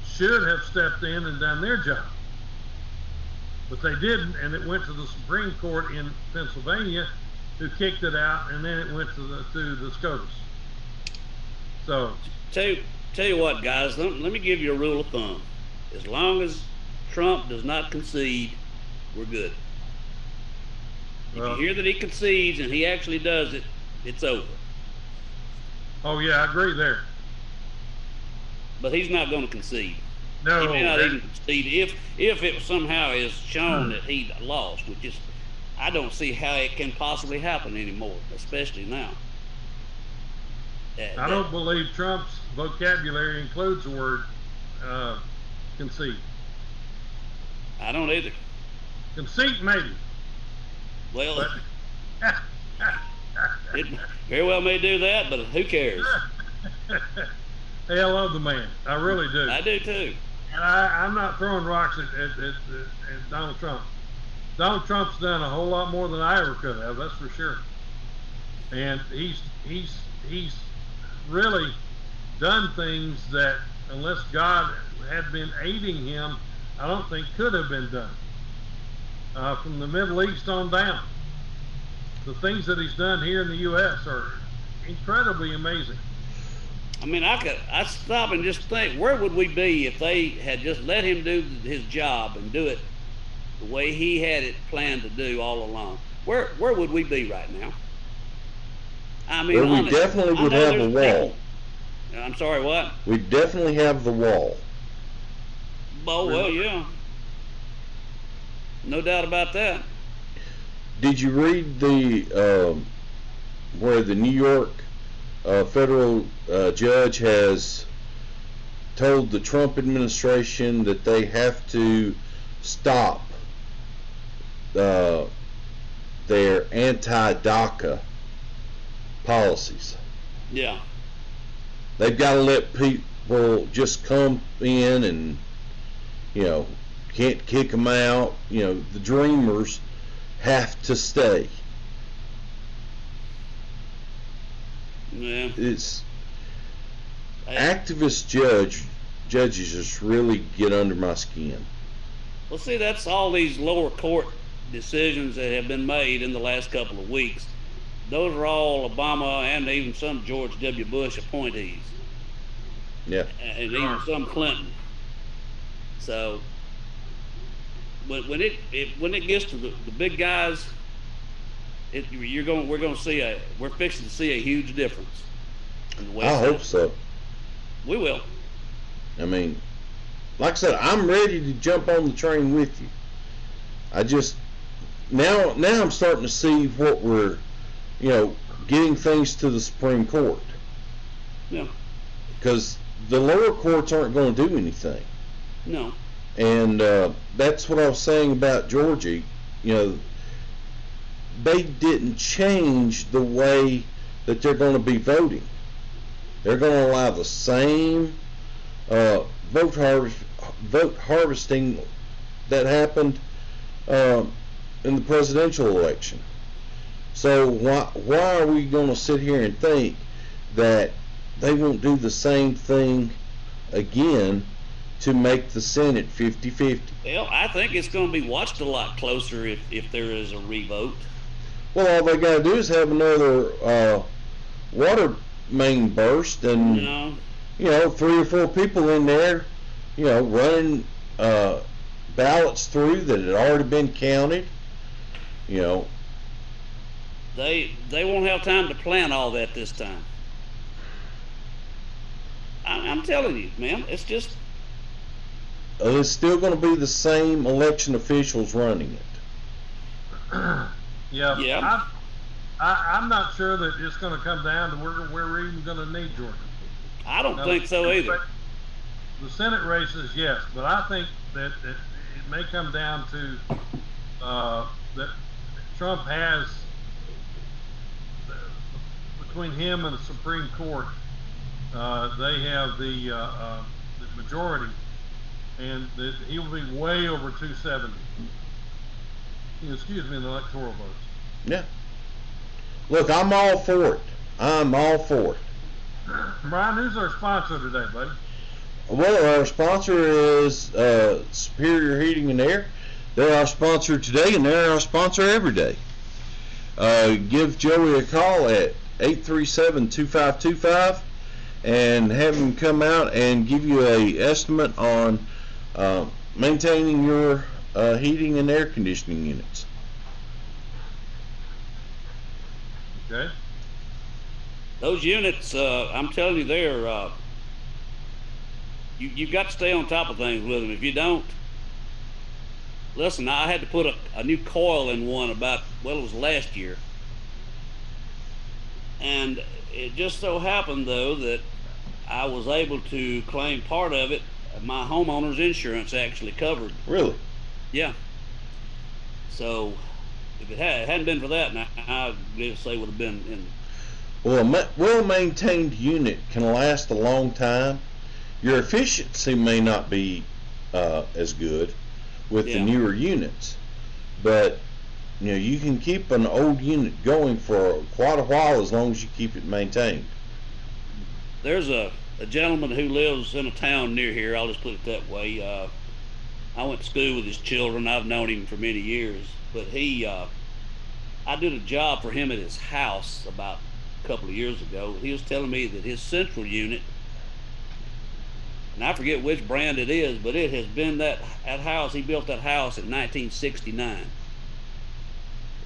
should have stepped in and done their job. But they didn't, and it went to the Supreme Court in Pennsylvania, who kicked it out, and then it went to the SCOTUS. So, tell you what, guys, let me give you a rule of thumb. As long as Trump does not concede, we're good. If you hear that he concedes and he actually does it, it's over. Oh yeah, I agree there. But he's not going to concede. No, he may not even concede if it somehow is shown that he lost, which is, I don't see how it can possibly happen anymore, especially now. I don't believe Trump's vocabulary includes the word concede. I don't either. Conceit, maybe. Well, it very well may do that, but who cares? Hey, I love the man. I really do. I do too. And I'm not throwing rocks at Donald Trump. Donald Trump's done a whole lot more than I ever could have, that's for sure. And he's really done things that, unless God had been aiding him, I don't think could have been done. From the Middle East on down. The things that he's done here in the U.S. are incredibly amazing. I mean, I stop and just think, where would we be if they had just let him do his job and do it the way he had it planned to do all along? Where would we be right now? I mean, well, we definitely would have a wall. I'm sorry, what? We definitely have the wall. Oh, well, yeah. No doubt about that. Did you read the where the New York federal judge has told the Trump administration that they have to stop their anti-DACA policies? Yeah. They've got to let people just come in and, can't kick them out. The dreamers have to stay. Yeah. It's activist judges just really get under my skin. Well, see, that's all these lower court decisions that have been made in the last couple of weeks. Those are all Obama and even some George W. Bush appointees. Yeah. And even some Clinton. So when it gets to the big guys, we're fixing to see a huge difference in the West. I hope so. We will. I mean, like I said, I'm ready to jump on the train with you. I just, now I'm starting to see what we're, getting things to the Supreme Court. Yeah. Because the lower courts aren't going to do anything. No. And that's what I was saying about Georgia. They didn't change the way that they're going to be voting. They're going to allow the same vote harvesting that happened in the presidential election. So why are we going to sit here and think that they won't do the same thing again to make the Senate 50-50? Well, I think it's going to be watched a lot closer if there is a revote. Well, all they got to do is have another water main burst, and 3 or 4 people in there, running ballots through that had already been counted. They won't have time to plan all that this time. I'm telling you, man, it's just. It's still going to be the same election officials running it. Yeah. Yeah. I'm not sure that it's going to come down to where we're even going to need Georgia. I don't think so either. The Senate races, yes, but I think that it may come down to that Trump has, between him and the Supreme Court, they have the majority, and that he will be way over 270. Excuse me, in the electoral votes. Yeah. Look, I'm all for it. I'm all for it. Brian, who's our sponsor today, buddy? Well, our sponsor is Superior Heating and Air. They're our sponsor today, and they're our sponsor every day. Give Joey a call at 837-2525 and have him come out and give you a estimate on maintaining your heating and air conditioning units. Okay. Those units, I'm telling you, they're you've got to stay on top of things with them. If you don't, listen, I had to put a new coil in one it was last year, and it just so happened though that I was able to claim part of it. My homeowner's insurance actually covered. Really? Yeah. So if it hadn't been for that, I would say would have been in. Well, a well-maintained unit can last a long time. Your efficiency may not be as good with the newer units, but you can keep an old unit going for quite a while as long as you keep it maintained. There's a gentleman who lives in a town near here. I'll just put it that way. I went to school with his children. I've known him for many years, but I did a job for him at his house about a couple of years ago. He was telling me that his central unit, and I forget which brand it is, but it has been that house. He built that house in 1969.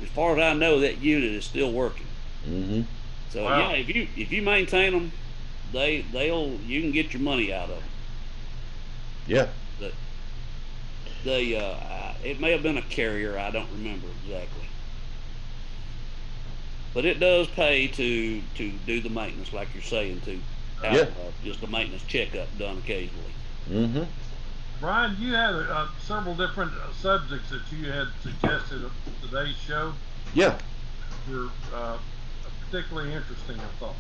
As far as I know, that unit is still working. Mm-hmm. So wow. yeah, if you maintain them, you can get your money out of them. Yeah. But it may have been a Carrier. I don't remember exactly. But it does pay to do the maintenance, like you're saying, to have just a maintenance checkup done occasionally. Mm-hmm. Brian, you had several different subjects that you had suggested of today's show. Yeah. Were particularly interesting, I thought.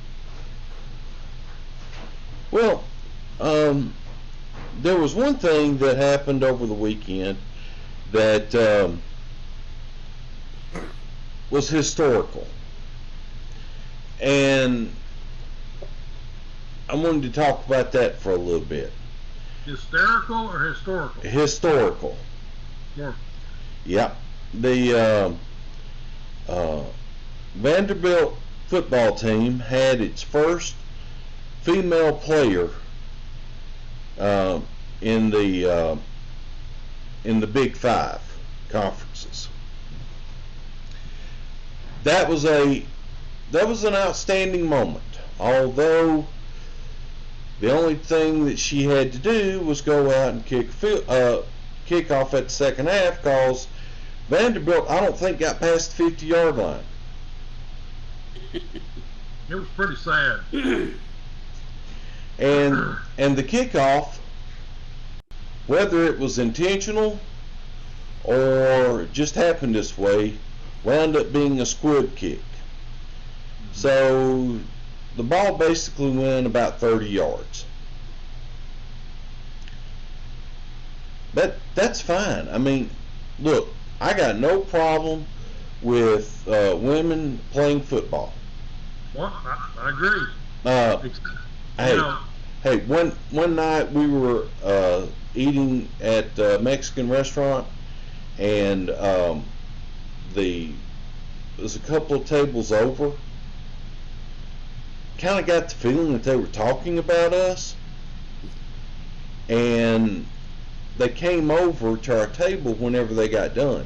Well, there was one thing that happened over the weekend that was historical. And I wanted to talk about that for a little bit. Hysterical or historical? Historical. Yeah. Yeah. The Vanderbilt football team had its first female player in the Big Five conferences. That was an outstanding moment. Although the only thing that she had to do was go out and kick off at the second half, because Vanderbilt, I don't think got past the 50-yard line. It was pretty sad. And the kickoff, whether it was intentional or just happened this way, wound up being a squib kick. So the ball basically went about 30 yards. That's fine. I mean, look, I got no problem with women playing football. Well, I agree. Hey, one night we were eating at a Mexican restaurant, and there's a couple of tables over. Kind of got the feeling that they were talking about us, and they came over to our table whenever they got done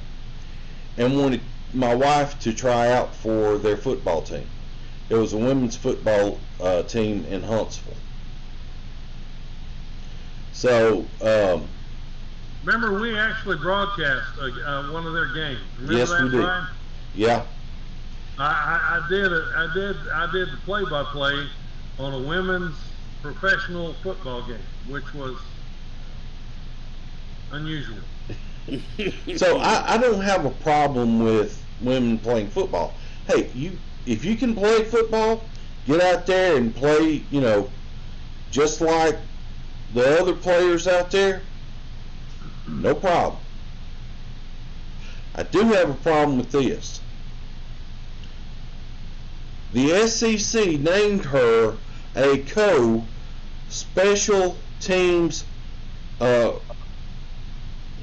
and wanted my wife to try out for their football team. It was a women's football team in Huntsville. So, remember, we actually broadcast one of their games. Remember yes, that, we did. Brian? Yeah. I did the play-by-play on a women's professional football game, which was unusual. So I don't have a problem with women playing football. Hey, if you can play football, get out there and play, just like the other players out there, no problem. I do have a problem with this. The SEC named her a co-special teams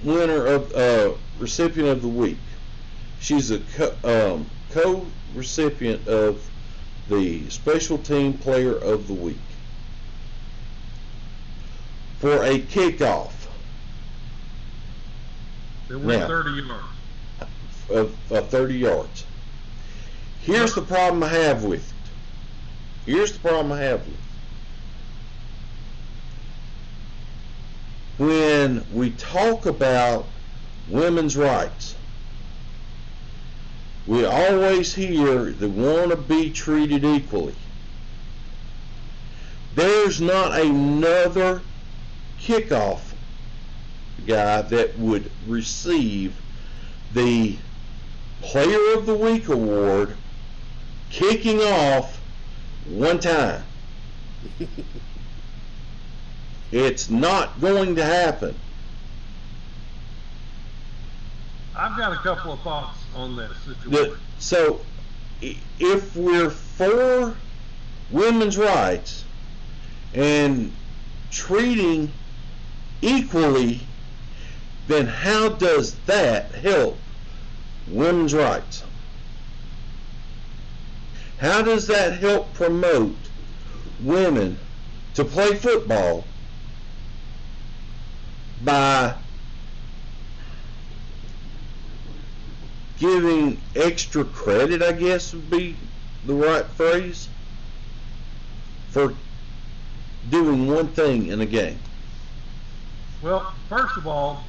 winner of recipient of the week. She's a co-recipient of the special team player of the week for a kickoff. They went 30 yards. Of 30 yards. Here's the problem I have with it. When we talk about women's rights, we always hear they want to be treated equally. There's not another kickoff guy that would receive the Player of the Week award kicking off one time. It's not going to happen. I've got a couple of thoughts on this situation. So, if we're for women's rights and treating equally, then how does that help women's rights? How does that help promote women to play football by giving extra credit, I guess would be the right phrase, for doing one thing in a game? Well, first of all,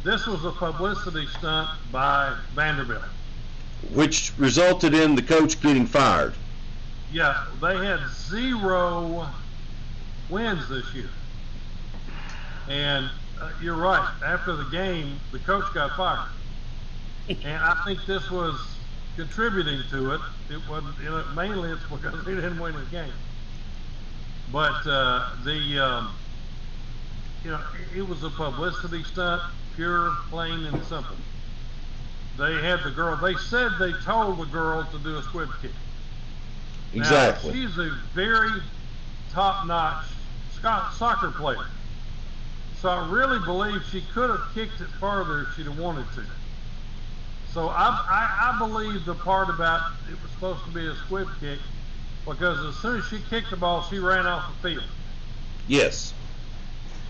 this was a publicity stunt by Vanderbilt. Which resulted in the coach getting fired. Yeah, they had 0 wins this year. And you're right, after the game, the coach got fired. And I think this was contributing to it. It wasn't, mainly it's because he didn't win his game. But it was a publicity stunt, pure, plain and simple. They had the girl. They said they told the girl to do a squib kick. Exactly. Now, she's a very top-notch soccer player. So I really believe she could have kicked it farther if she'd have wanted to. So I believe the part about it was supposed to be a squib kick, because as soon as she kicked the ball, she ran off the field. Yes.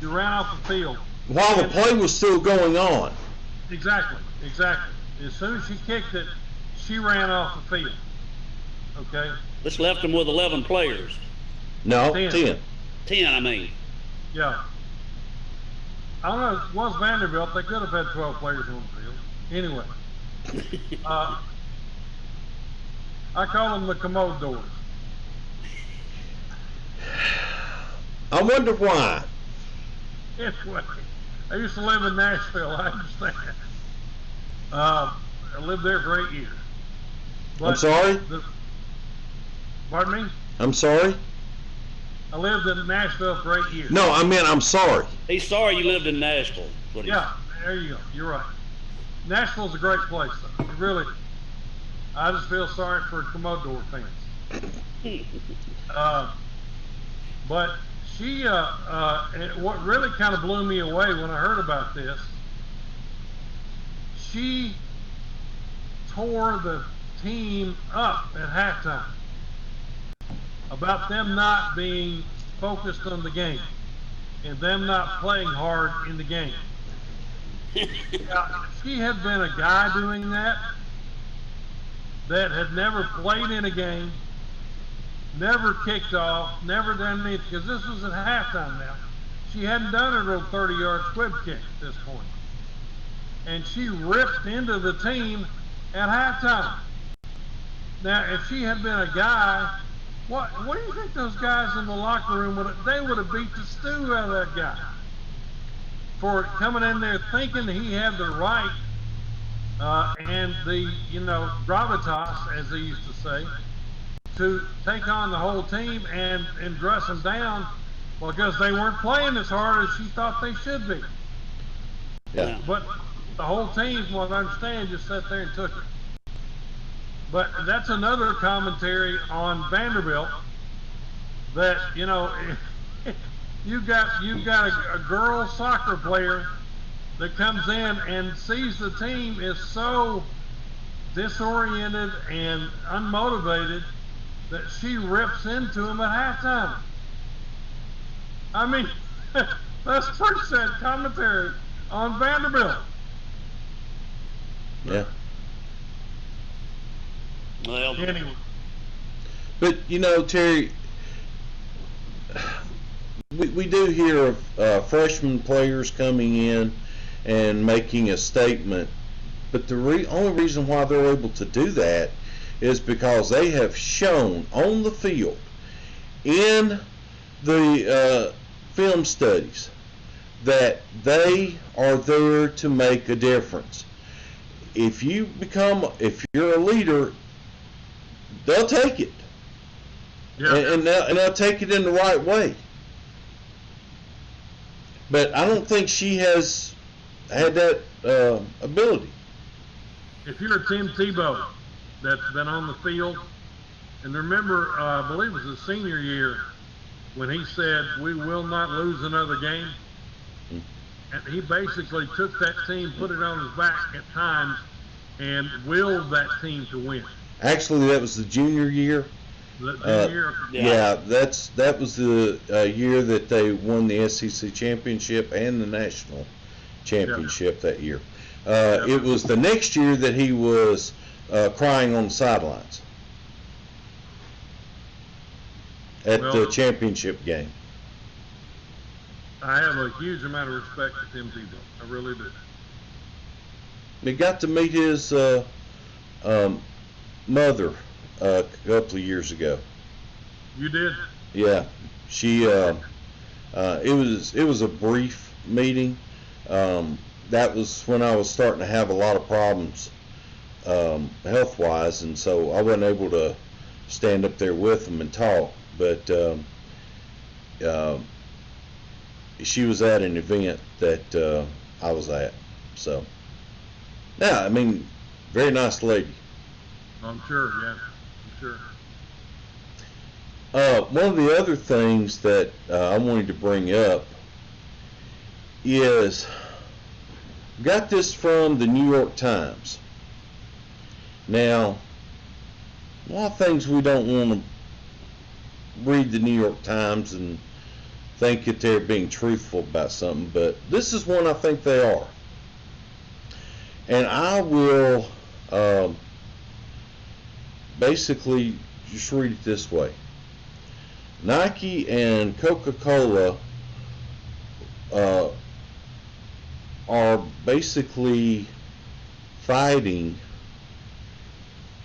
She ran off the field. While the play was still going on. Exactly. As soon as she kicked it, she ran off the field. Okay? This left them with 11 players. No, 10. 10, I mean. Yeah. I don't know, it was Vanderbilt. They could have had 12 players on the field. Anyway, I call them the commode doors. I wonder why. Anyway, I used to live in Nashville. I understand. I lived there for 8 years. I'm sorry? Pardon me? I'm sorry? I lived in Nashville for 8 years. No, I mean, I'm sorry. He's sorry you lived in Nashville. Yeah, there you go. You're right. Nashville's a great place, though. It really, I just feel sorry for Commodore fans. But she, what really kind of blew me away when I heard about this, she tore the team up at halftime about them not being focused on the game and them not playing hard in the game. Now, if she had been a guy doing that had never played in a game, never kicked off, never done anything, because this was at halftime now. She hadn't done her little 30-yard squib kick at this point. And she ripped into the team at halftime. Now, if she had been a guy, what do you think those guys in the locker room would have beat the stew out of that guy for coming in there thinking he had the right and the, gravitas, as they used to say, to take on the whole team and dress them down because they weren't playing as hard as she thought they should be. Yeah. But the whole team, from what I understand, just sat there and took it. But that's another commentary on Vanderbilt that, you've got a girl soccer player that comes in and sees the team is so disoriented and unmotivated that she rips into them at halftime. I mean, that's pretty sad commentary on Vanderbilt. Yeah. Well, Anyway. But, Terry, we do hear of freshman players coming in and making a statement, but the only reason why they're able to do that is because they have shown on the field in the film studies that they are there to make a difference. If you're a leader, they'll take it. Yeah. And they'll take it in the right way. But I don't think she has had that ability. If you're Tim Tebow that's been on the field, and remember, I believe it was his senior year when he said, "We will not lose another game." And he basically took that team, put it on his back at times, and willed that team to win. Actually, that was the junior year. Yeah, that was the year that they won the SEC championship and the national championship that year. It was the next year that he was crying on the sidelines at the championship game. I have a huge amount of respect for Tim Tebow. I really do. We got to meet his mother a couple of years ago. You did? Yeah, she. It was a brief meeting. That was when I was starting to have a lot of problems health-wise, and so I wasn't able to stand up there with them and talk. But she was at an event that I was at. So, yeah, I mean, very nice lady. I'm sure, yeah, I'm sure. One of the other things that I wanted to bring up is, got this from the New York Times. Now, a lot of things we don't want to read the New York Times and think that they're being truthful about something, but this is one I think they are. And I will basically just read it this way. Nike and Coca-Cola are basically fighting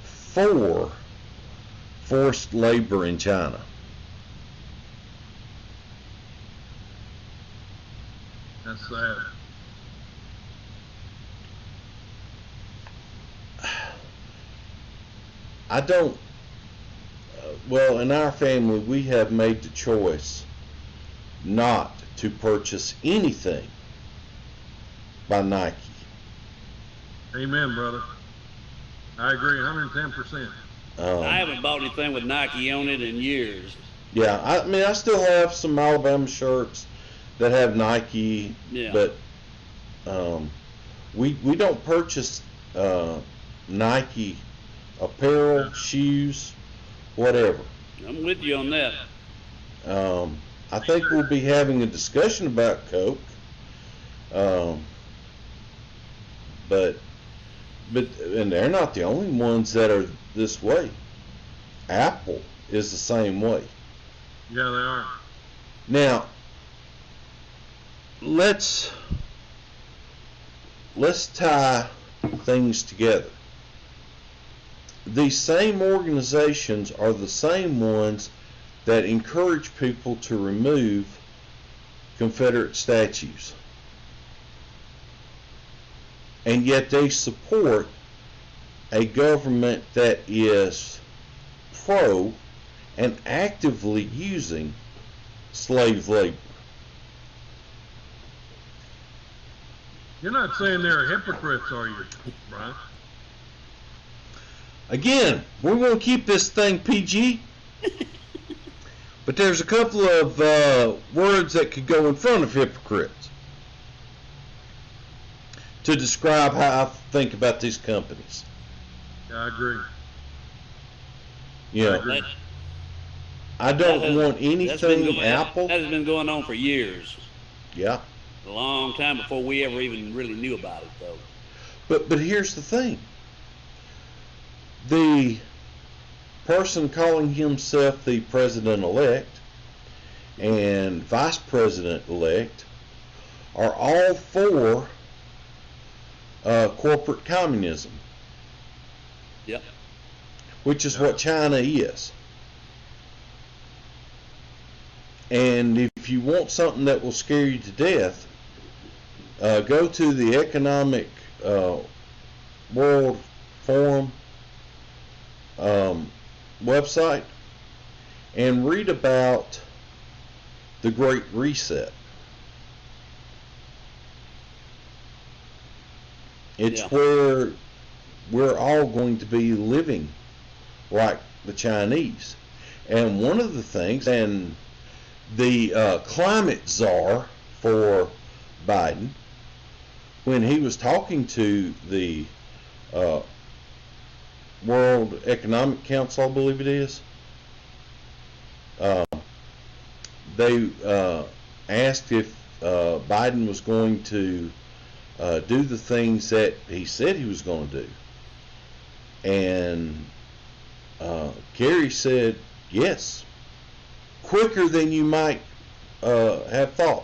for forced labor in China. That's sad. I don't, well, in our family, we have made the choice not to purchase anything by Nike. Amen, brother. I agree 110%. I haven't bought anything with Nike on it in years. Yeah, I mean, I still have some Alabama shirts that have Nike, Yeah. but we don't purchase Nike apparel, shoes, whatever. I'm with you on that. I think we'll be having a discussion about Coke, but and they're not the only ones that are this way. Apple is the same way. Yeah, they are. Now, let's tie things together. These same organizations are the same ones that encourage people to remove Confederate statues. And yet they support a government that is pro and actively using slave labor. You're not saying they're hypocrites, are you, Brian? Again, we're going to keep this thing PG, but there's a couple of words that could go in front of hypocrites to describe how I think about these companies. Yeah, I agree. You know, agree. I don't want That's been anything going- Apple. That has been going on for years. Yeah, A long time before we ever even really knew about it, though. but here's the thing. The person calling himself the president-elect and vice president-elect are all for corporate communism, Yep. which is what China is. And if you want something that will scare you to death, go to the Economic World Forum website and read about the Great Reset. It's Yeah. where we're all going to be living like the Chinese. And one of the things, and the climate czar for Biden, when he was talking to the World Economic Council, I believe it is, they asked if Biden was going to do the things that he said he was going to do. And Kerry said, yes, quicker than you might have thought.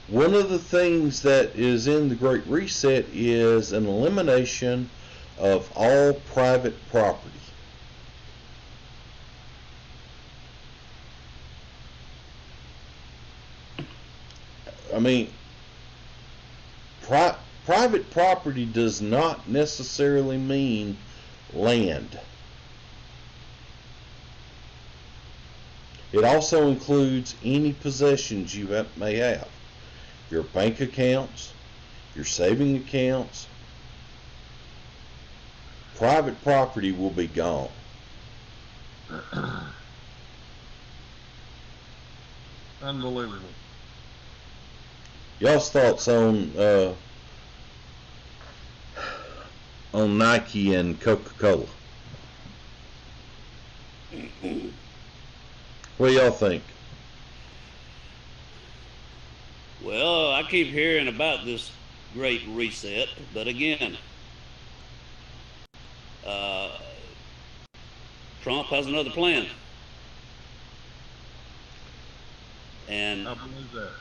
One of the things that is in the Great Reset is an elimination of all private property. I mean, private property does not necessarily mean land. It also includes any possessions you may have. Your bank accounts, your saving accounts. Private property will be gone. Unbelievable. Y'all's thoughts on Nike and Coca-Cola? What do y'all think? Well, I keep hearing about this Great Reset, but again, Trump has another plan. And I believe that.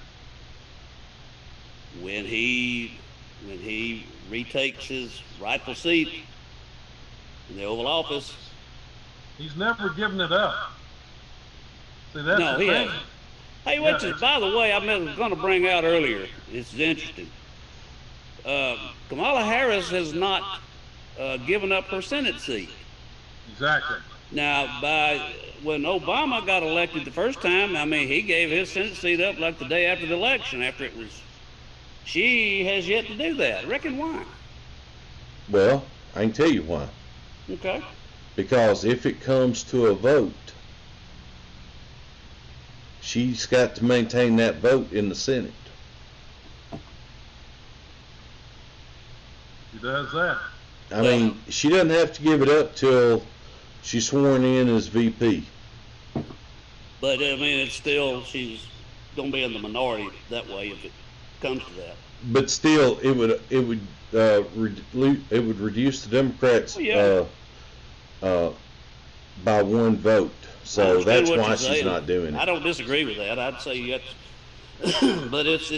when he retakes his rightful seat in the Oval Office. He's never given it up. See, that's No, the he thing. hasn't. Hey, which is, by the way, I was going to bring out earlier. This is interesting. Kamala Harris has not given up her Senate seat. Exactly. Now, when Obama got elected the first time, I mean, he gave his Senate seat up like the day after the election, after it was. She has yet to do that. Reckon why? Well, I can tell you why. Okay. Because if it comes to a vote, she's got to maintain that vote in the Senate. He does that. I mean, she doesn't have to give it up till she's sworn in as VP. But I mean, it's still, she's going to be in the minority that way if it comes to that. But still, it would reduce the Democrats by one vote. So that's why she's not doing it. I don't disagree with that. I'd say that's, but it's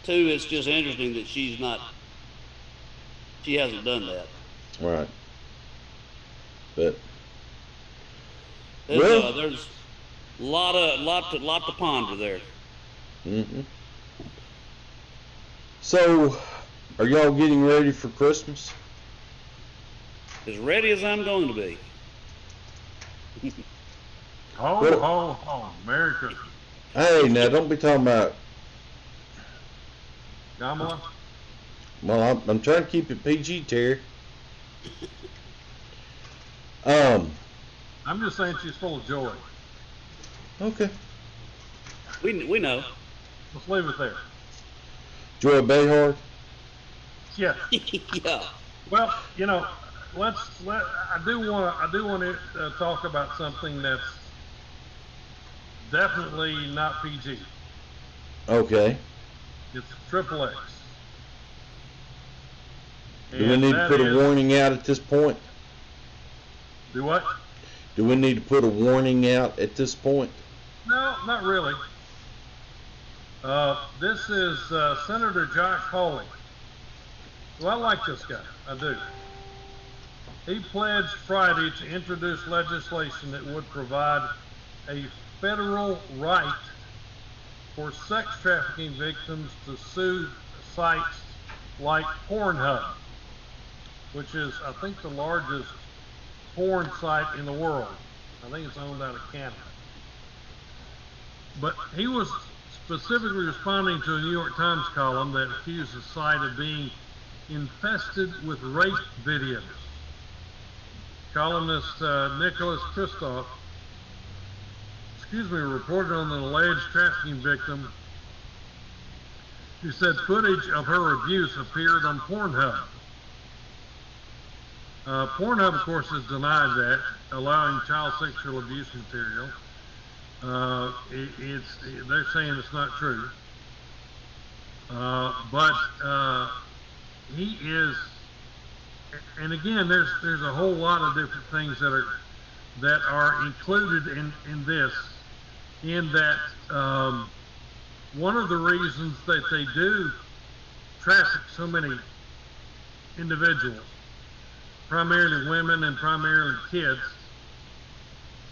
too. It's just interesting that she hasn't done that. Right. But there's a lot to ponder there. Mm-hmm. So, are y'all getting ready for Christmas? As ready as I'm going to be. Ho, ho, ho. Merry Christmas. Hey, now don't be talking about. Kamala? Well, I'm trying to keep it PG, Terry. I'm just saying she's full of joy. Okay. We know. Let's leave it there. Joy Behar. Yeah. Yeah. Well, I do want to talk about something that's definitely not PG. Okay. It's Triple X. Do we need to put a warning out at this point? Do what? Do we need to put a warning out at this point? No, not really. This is Senator Josh Hawley. Well, I like this guy. I do. He pledged Friday to introduce legislation that would provide a federal right for sex trafficking victims to sue sites like Pornhub, which is, I think, the largest porn site in the world. I think it's owned out of Canada. But he was specifically responding to a New York Times column that accused the site of being infested with rape videos. Columnist Nicholas Kristof, reported on an alleged trafficking victim who said footage of her abuse appeared on Pornhub. Pornhub, of course, has denied that, allowing child sexual abuse material. They're saying it's not true. But he is, and again, there's a whole lot of different things that are included in this. In that, one of the reasons that they do traffic so many individuals, primarily women and primarily kids,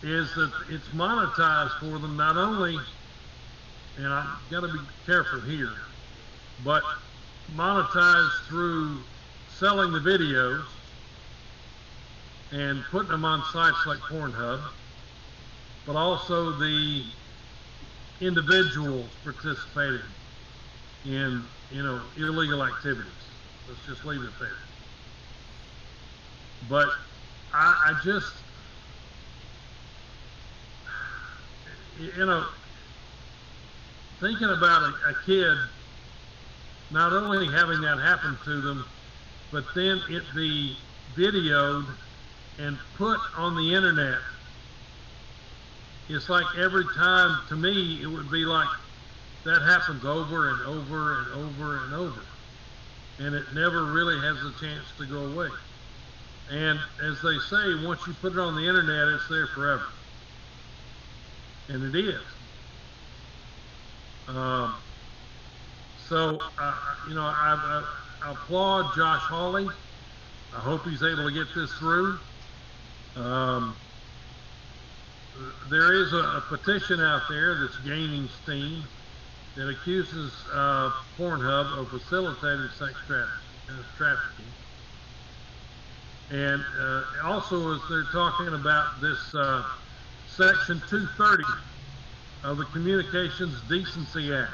is that it's monetized for them not only, and I've got to be careful here, but monetized through selling the videos and putting them on sites like Pornhub, but also the individuals participating in, illegal activities. Let's just leave it there. But I just, thinking about a kid not only having that happen to them, but then it be videoed and put on the internet. It's like every time, to me, it would be like that happens over and over and over and over. And it never really has a chance to go away. And as they say, once you put it on the internet, it's there forever. And it is. So, I applaud Josh Hawley. I hope he's able to get this through. There is a petition out there that's gaining steam that accuses Pornhub of facilitating sex trafficking. And also, as they're talking about this Section 230 of the Communications Decency Act.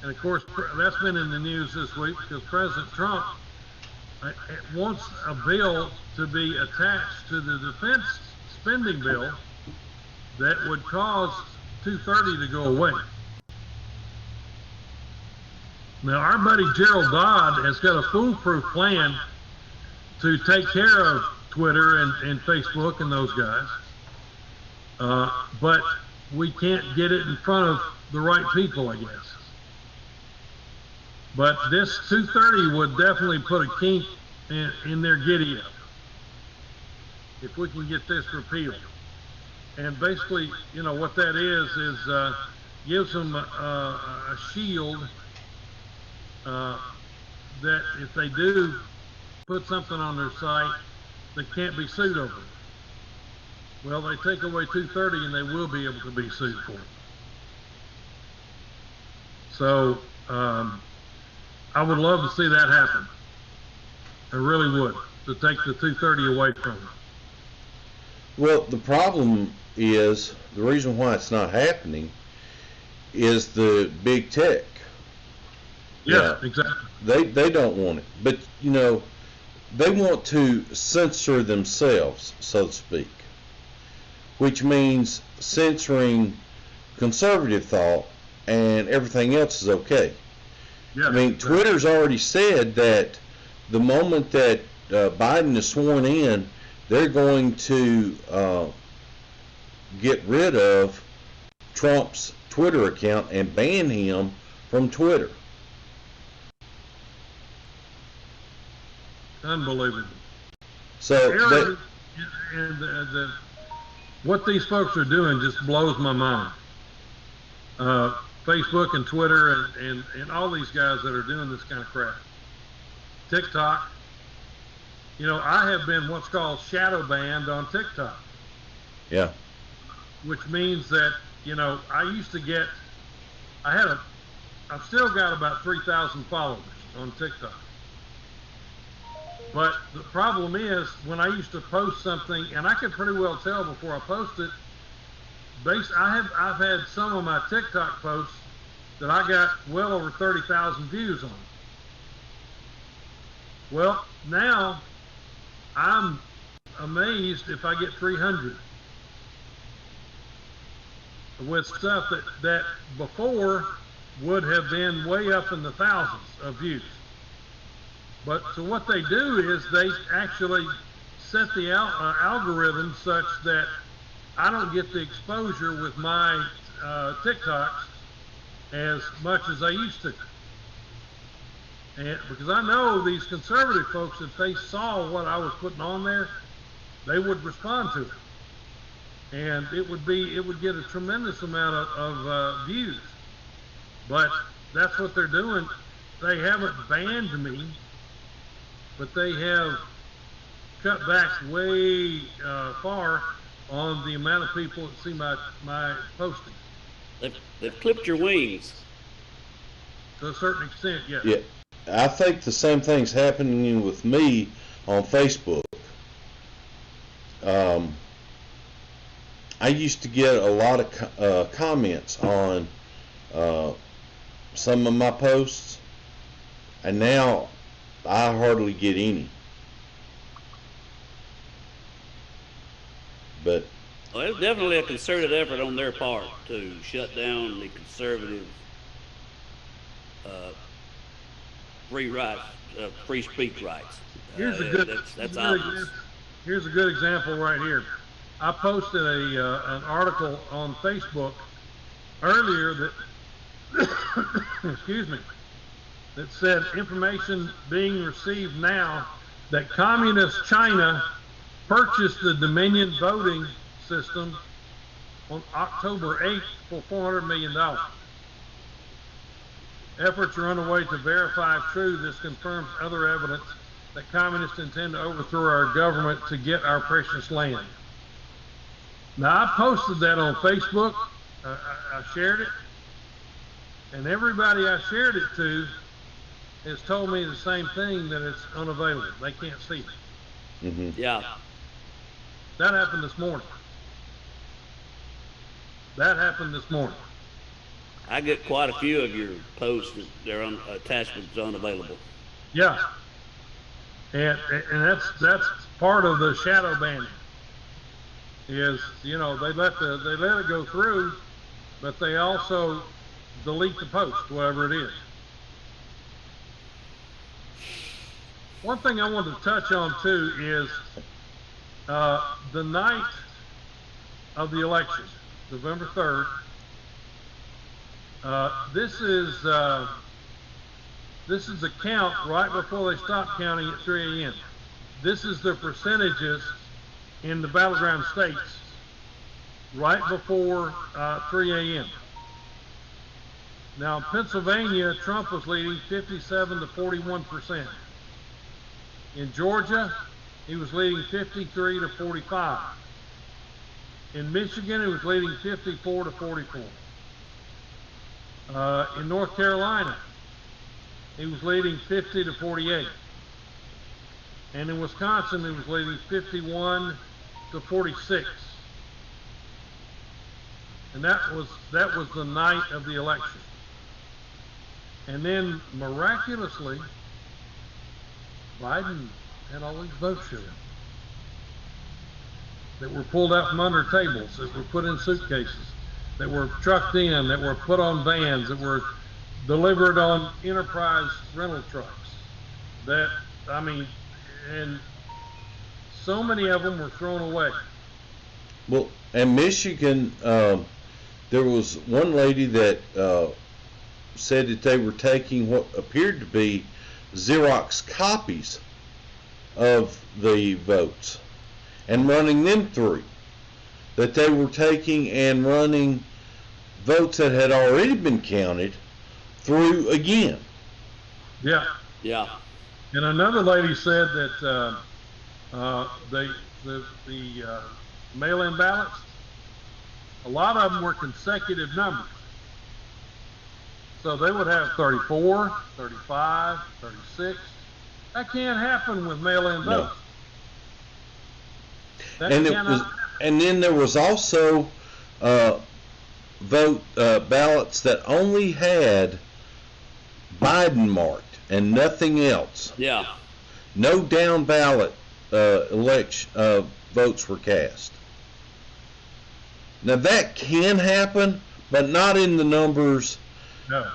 And of course, that's been in the news this week because President Trump wants a bill to be attached to the defense spending bill that would cause 230 to go away. Now, our buddy Gerald Dodd has got a foolproof plan to take care of Twitter and Facebook and those guys, but we can't get it in front of the right people, I guess. But this 230 would definitely put a kink in their giddy up if we can get this repealed. And basically, what that is gives them a shield that if they do put something on their site, they can't be sued over it. Well, they take away 230 and they will be able to be sued for it. So, I would love to see that happen. I really would, to take the 230 away from them. Well, the problem is, the reason why it's not happening is the big tech. Yeah, exactly. They don't want it. But, they want to censor themselves, so to speak, which means censoring conservative thought and everything else is okay. Yeah, I mean, Twitter's already said that the moment that Biden is sworn in, they're going to get rid of Trump's Twitter account and ban him from Twitter. Unbelievable. So, what these folks are doing just blows my mind. Facebook and Twitter and all these guys that are doing this kind of crap. TikTok. I have been what's called shadow banned on TikTok. yeah. Which means that, I used to get, I've still got about 3,000 followers on TikTok. But the problem is, when I used to post something, and I could pretty well tell before I post it, I've had some of my TikTok posts that I got well over 30,000 views on. Well, now I'm amazed if I get 300 with stuff that before would have been way up in the thousands of views. But so what they do is they actually set the algorithm such that I don't get the exposure with my TikToks as much as I used to. And because I know these conservative folks, if they saw what I was putting on there, they would respond to it. And it would get a tremendous amount of views. But that's what they're doing. They haven't banned me, but they have cut back way far on the amount of people that see my posting. They've clipped your wings. To a certain extent, yes. Yeah. I think the same thing's happening with me on Facebook. I used to get a lot of comments on some of my posts, and now I hardly get any. But Well, it's definitely a concerted effort on their part to shut down the conservative free speech rights. Here's a good. That's obvious. Here's a good example right here. I posted an article on Facebook earlier that, excuse me, that said information being received now that communist China purchased the Dominion voting system on October 8th for $400 million. Efforts are underway to verify if true. This confirms other evidence that communists intend to overthrow our government to get our precious land. Now, I posted that on Facebook. I shared it. And everybody I shared it to has told me the same thing, that it's unavailable. They can't see it. Mm-hmm. Yeah. That happened this morning. That happened this morning. I get quite a few of your posts that their attachments unavailable. Yeah. And that's part of the shadow banning. Is, you know, they let it go through, but they also delete the post, whatever it is. One thing I wanted to touch on too is the night of the election, November 3rd. This is the count right before they stop counting at 3 a.m. This is the percentages in the battleground states right before 3 a.m. Now, in Pennsylvania, Trump was leading 57 to 41%. In Georgia, he was leading 53 to 45. In Michigan, he was leading 54 to 44. In North Carolina, he was leading 50 to 48. And in Wisconsin, he was leading 51 to 46. And that was the night of the election. And then miraculously, Biden had all these votes here that were pulled out from under tables, that were put in suitcases, that were trucked in, that were put on vans, that were delivered on enterprise rental trucks. That, I mean, and so many of them were thrown away. Well, in Michigan, there was one lady that said that they were taking what appeared to be Xerox copies of the votes and running them through. That they were taking and running votes that had already been counted through again. Yeah. Yeah. And another lady said that the mail-in ballots, a lot of them were consecutive numbers. So they would have 34, 35, 36. That can't happen with mail-in votes. That And cannot. and then there was also ballots that only had Biden marked and nothing else. Yeah. No down ballot votes were cast. Now that can happen, but not in the numbers. No.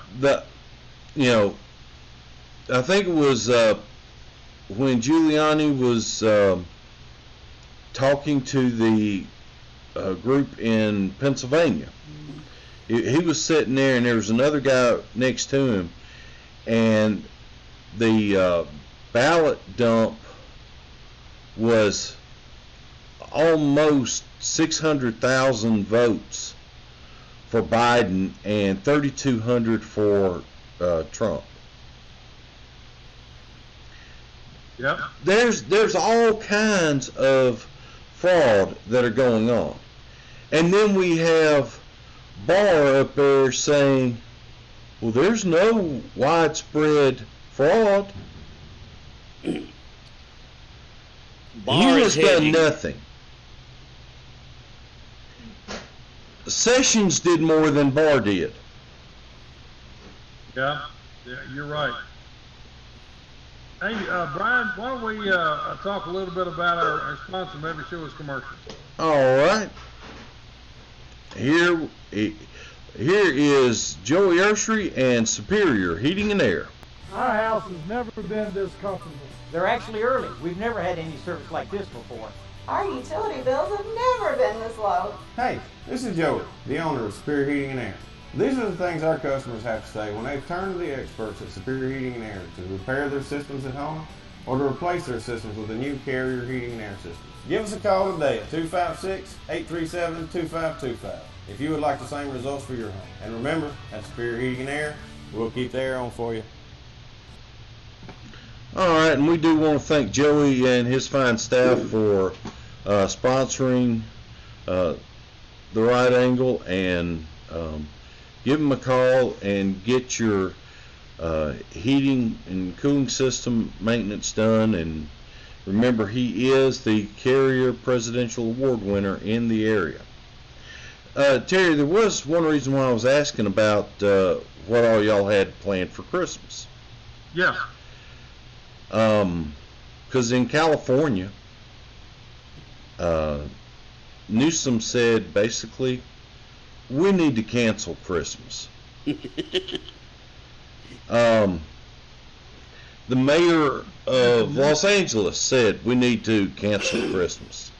I think it was when Giuliani was talking to the group in Pennsylvania. He was sitting there, and there was another guy next to him, and the ballot dump was almost 600,000 votes for Biden and 3,200 for Trump. Yep. There's all kinds of fraud that are going on. And then we have Barr up there saying, well, there's no widespread fraud. Barr He is has done hedging. nothing. Sessions did more than Barr did. Yeah, you're right. Hey, Brian, why don't we talk a little bit about our sponsor, Maybe Show Us Commercials. All right. Here is Joey Urshery and Superior Heating and Air. Our house has never been this comfortable. They're actually early. We've never had any service like this before. Our utility bills have never been this low. Hey, this is Joey, the owner of Superior Heating and Air. These are the things our customers have to say when they turn to the experts at Superior Heating and Air to repair their systems at home or to replace their systems with a new Carrier heating and air system. Give us a call today at 256-837-2525 if you would like the same results for your home. And remember, at Superior Heating and Air, We'll keep the air on for you. All right, and we do want to thank Joey and his fine staff for sponsoring the Right Angle, and give them a call and get your heating and cooling system maintenance done. And remember, he is the Carrier Presidential Award winner in the area. Terry, there was one reason why I was asking about what all y'all had planned for Christmas. Yeah. Because in California, Newsom said basically, we need to cancel Christmas. The mayor of Los Angeles said we need to cancel Christmas.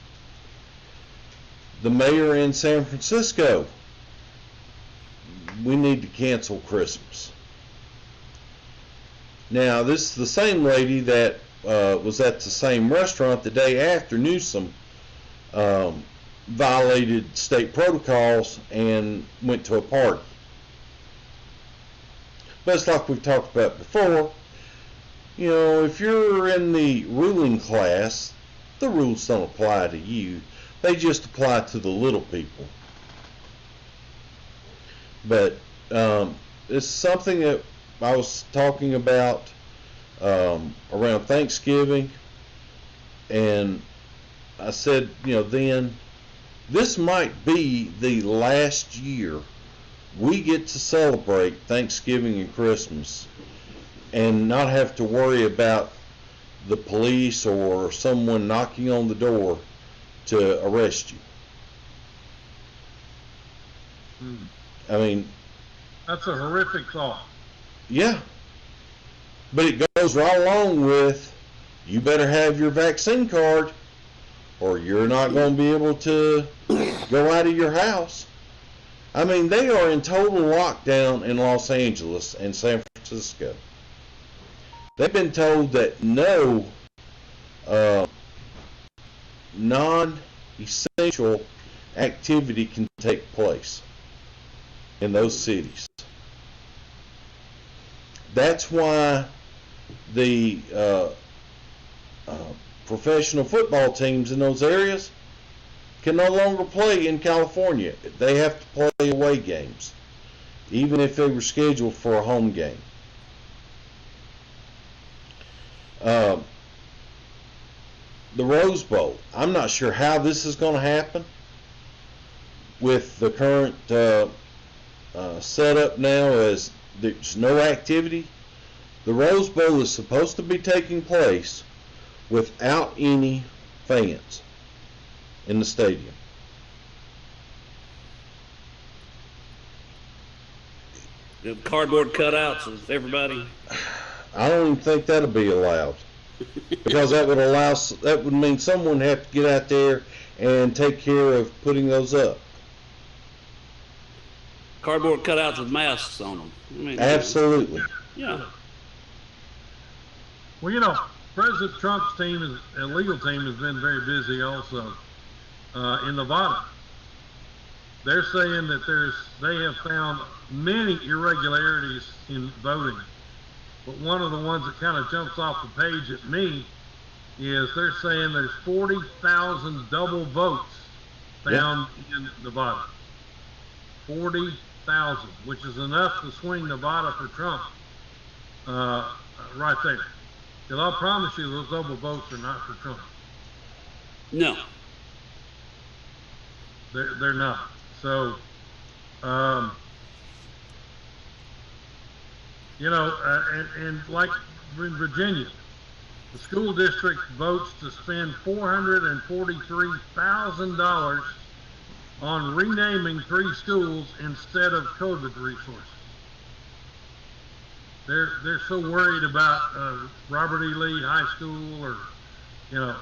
The mayor in San Francisco, we need to cancel Christmas. Now, this is the same lady that was at the same restaurant the day after Newsom violated state protocols and went to a party. But it's like we've talked about before, you know, if you're in the ruling class, the rules don't apply to you. They just apply to the little people. But it's something that I was talking about around Thanksgiving, and I said, you know, then this might be the last year we get to celebrate Thanksgiving and Christmas and not have to worry about the police or someone knocking on the door to arrest you. I mean, That's a horrific thought. yeah. But it goes right along with, you better have your vaccine card or you're not going to be able to go out of your house. I mean, they are in total lockdown in Los Angeles and San Francisco. They've been told that no non-essential activity can take place in those cities. That's why the professional football teams in those areas can no longer play in California. They have to play away games, even if they were scheduled for a home game. The Rose Bowl, I'm not sure how this is going to happen with the current setup now, as there's no activity. The Rose Bowl is supposed to be taking place without any fans in the stadium. The cardboard cutouts of everybody. I don't even think that'll be allowed, because that would mean someone would have to get out there and take care of putting those up. Cardboard cutouts with masks on them. I mean, Absolutely. Yeah. Well, you know, President Trump's legal team has been very busy also in Nevada. They're saying that they have found many irregularities in voting. But one of the ones that kind of jumps off the page at me is they're saying there's 40,000 double votes found in Nevada. 40,000, which is enough to swing Nevada for Trump right there. Because I'll promise you those double votes are not for Trump. No. They're not. So, you know, and like in Virginia, the school district votes to spend $443,000 on renaming 3 schools instead of COVID resources. They're so worried about Robert E. Lee High School, or, you know,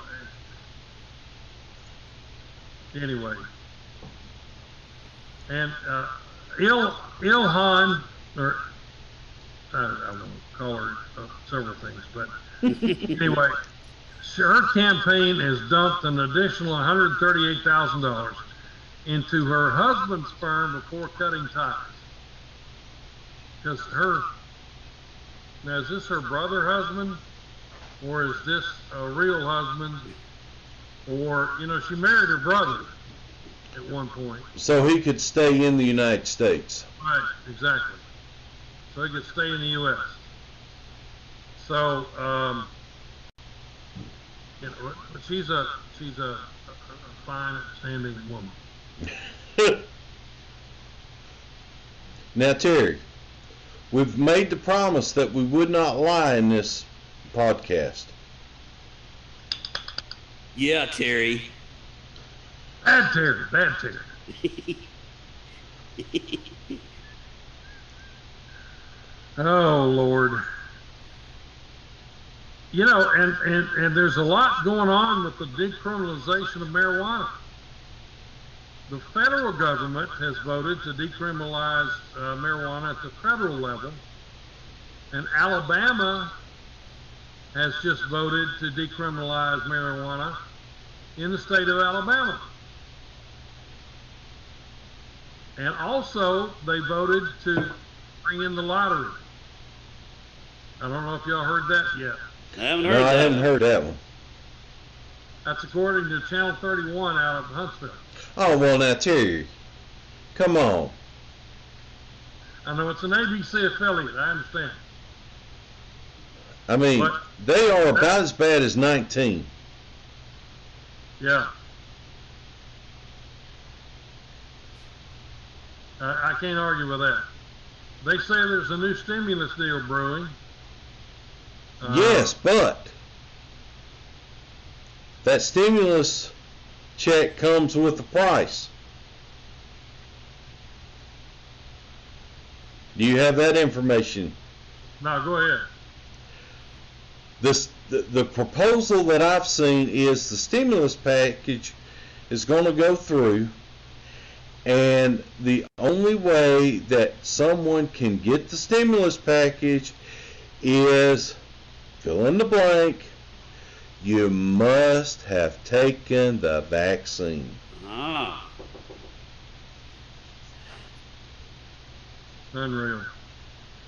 anyway. And Ilhan, or I won't call her several things, but anyway, her campaign has dumped an additional $138,000 into her husband's firm before cutting ties. because now is this her brother husband, or is this a real husband, or, she married her brother at one point. So he could stay in the United States. Right, exactly. So he could stay in the U.S. So, but she's a fine, upstanding woman. Now, Terry, we've made the promise that we would not lie in this podcast. Yeah, Terry. Bad Terry. Oh, Lord. And there's a lot going on with the decriminalization of marijuana. The federal government has voted to decriminalize marijuana at the federal level, and Alabama has just voted to decriminalize marijuana in the state of Alabama. And also, they voted to bring in the lottery. I don't know if y'all heard that yet. I haven't heard that. I haven't heard that one. That's according to Channel 31 out of Huntsville. Oh, well, now, Terry, come on. I know it's an ABC affiliate, I understand. I mean, But they are about as bad as 19. Yeah. I can't argue with that. They say there's a new stimulus deal brewing. Yes, but that stimulus check comes with a price. Do you have that information? No, go ahead. The proposal that I've seen is the stimulus package is going to go through, and the only way that someone can get the stimulus package is, fill in the blank, you must have taken the vaccine. Ah. Unreal.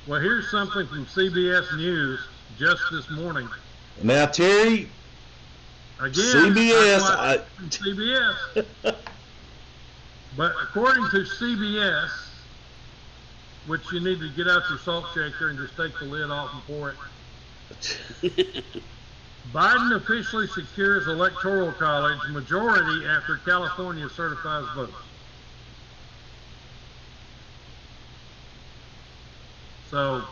Well, here's something from CBS News just this morning. Now, Terry, Again, CBS, CBS. But according to CBS, which you need to get out your salt shaker and just take the lid off and pour it. Biden officially secures Electoral College majority after California certifies votes. So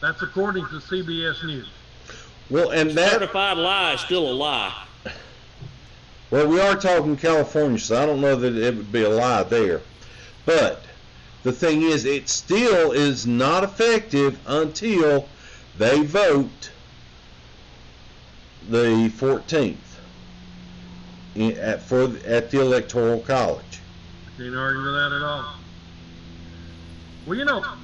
that's according to CBS News. well, and that, Certified lie is still a lie. well, we are talking California, so I don't know that it would be a lie there. But the thing is, it still is not effective until they vote the 14th at the Electoral College. Can't argue with that at all. Well,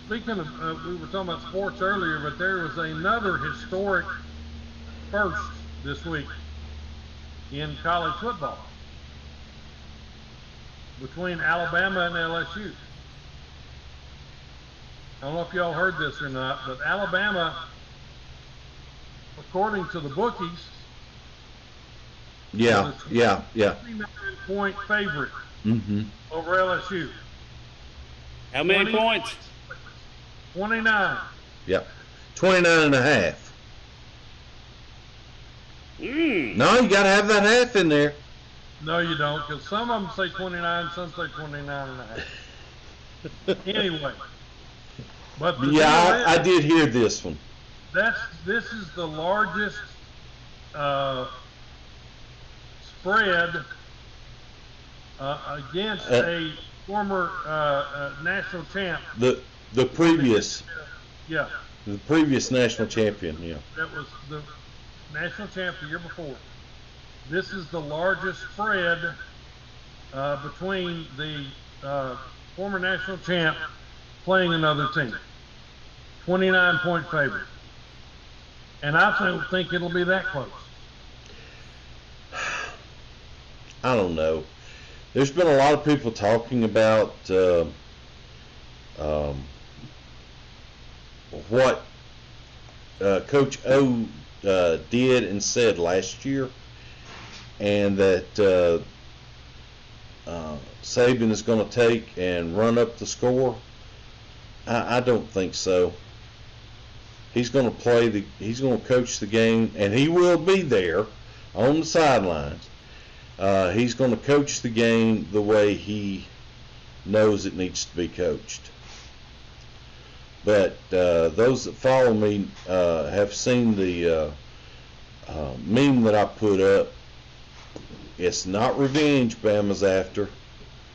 speaking of, we were talking about sports earlier, but there was another historic first this week in college football between Alabama and LSU. I don't know if y'all heard this or not, but Alabama, according to the bookies, Yeah. 29-point favorite over LSU. How many 20 points? 29. Yep. 29 and a half. Mm. No, you got to have that half in there. No, you don't, because some of them say 29, some say 29 and a half. Anyway. But the Yeah, deal I is, did hear this one. this is the largest spread against a former national champ. The previous Yeah, national champion. Yeah. that was the national champ the year before. This is the largest spread between the former national champ playing another team. 29-point favorite. And I don't think it'll be that close. I don't know. There's been a lot of people talking about what Coach O did and said last year, and that Saban is going to take and run up the score? I don't think so. He's going to he's going to coach the game, and he will be there on the sidelines. He's going to coach the game the way he knows it needs to be coached. But those that follow me have seen the meme that I put up. It's not revenge Bama's after.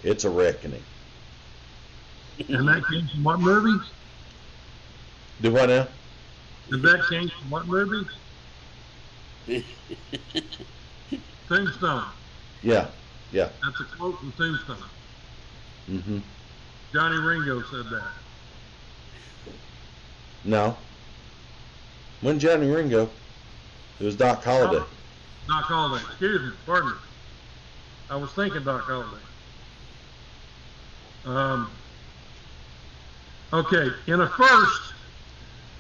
It's a reckoning. And that came from what movie? Do what now? Did that came from what movie? Tombstone. Yeah. That's a quote from Tombstone. Mm-hmm. Johnny Ringo said that. No. When Johnny Ringo? It was Doc Holliday. Doc Holliday. Excuse me. Pardon me. I was thinking Doc Holliday. Okay. In a first,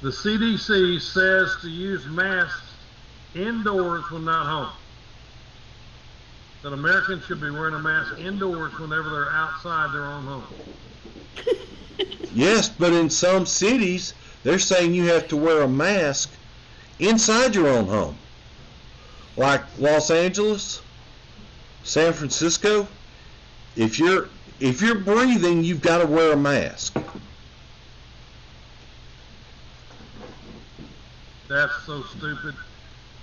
the CDC says to use masks indoors when not home. That Americans should be wearing a mask indoors whenever they're outside their own home. Yes, but in some cities, they're saying you have to wear a mask inside your own home. Like Los Angeles, San Francisco, if you're breathing, you've got to wear a mask. That's so stupid.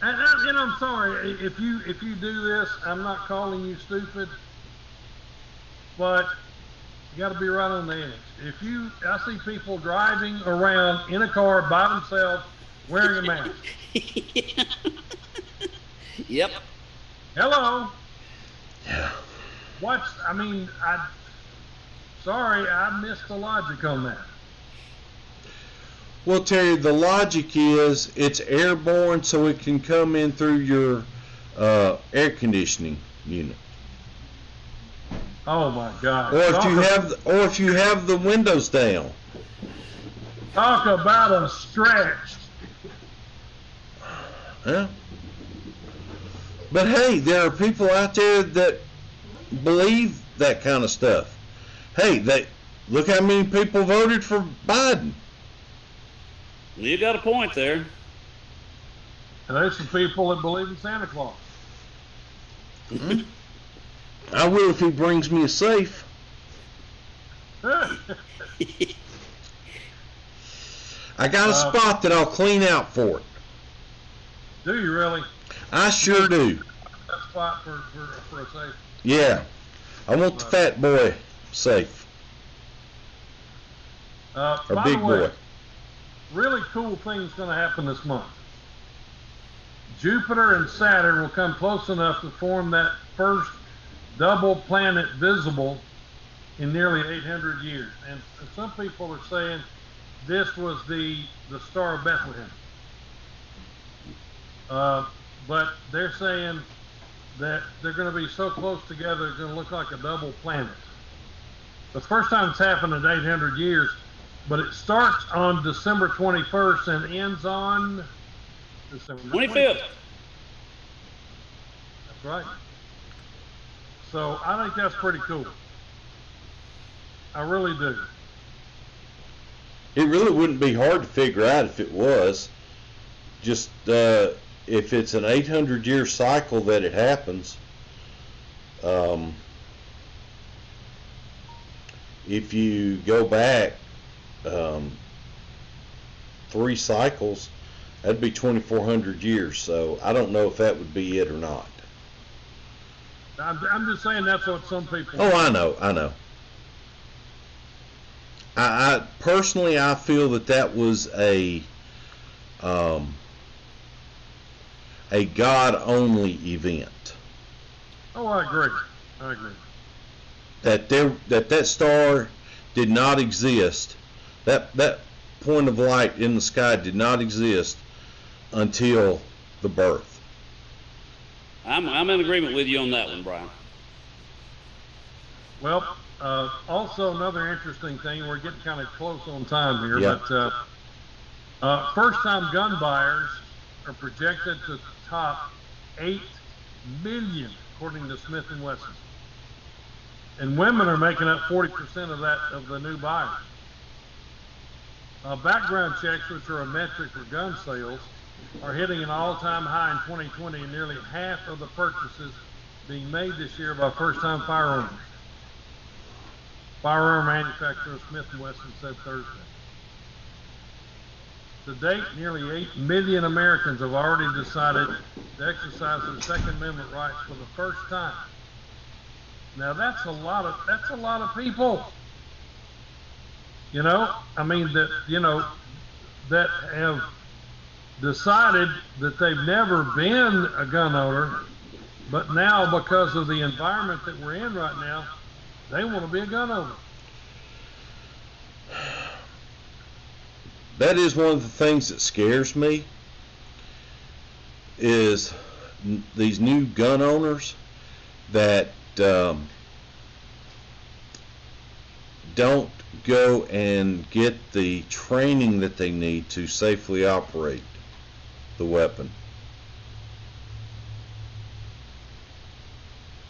And I'm sorry if you do this. I'm not calling you stupid, but you got to be right on the edge. I see people driving around in a car by themselves wearing a mask. Yep. Hello. Yeah. Sorry, I missed the logic on that. Well, Terry, the logic is it's airborne, so it can come in through your air conditioning unit. Oh my God! Or if you have the windows down. Talk about a stretch. Huh? But hey, there are people out there that believe that kind of stuff. Hey, look how many people voted for Biden. You got a point there. And there's some people that believe in Santa Claus. Mm-hmm. I will if he brings me a safe. I got a spot that I'll clean out for it. Do you really? I sure do. A spot for a safe? Yeah. I want the fat boy safe. Or by big the way, boy. Really cool thing's going to happen this month. Jupiter and Saturn will come close enough to form that first double planet visible in nearly 800 years. And some people are saying this was the Star of Bethlehem. But they're saying that they're going to be so close together it's going to look like a double planet. The first time it's happened in 800 years, but it starts on December 21st and ends on December 25th. That's right. So I think that's pretty cool. I really do. It really wouldn't be hard to figure out if it was. Just if it's an 800-year cycle that it happens, if you go back 3 cycles, that'd be 2,400 years. So I don't know if that would be it or not. I'm just saying that's what some people. Oh, I know. I personally, I feel that was a God-only event. Oh, I agree. That star did not exist. That point of light in the sky did not exist until the birth. I'm in agreement with you on that one, Brian. Well, also another interesting thing. We're getting kind of close on time here, Yeah. but First-time gun buyers are projected to top 8 million, according to Smith & Wesson. And women are making up 40% of the new buyers. Background checks, which are a metric for gun sales, are hitting an all-time high in 2020, and nearly half of the purchases being made this year by first-time firearms. Firearm manufacturer Smith & Wesson said Thursday. To date, nearly 8 million Americans have already decided to exercise their Second Amendment rights for the first time. Now that's a lot of people. You know, I mean that have decided that they've never been a gun owner, but now because of the environment that we're in right now, they want to be a gun owner. That is one of the things that scares me, is these new gun owners that don't go and get the training that they need to safely operate the weapon.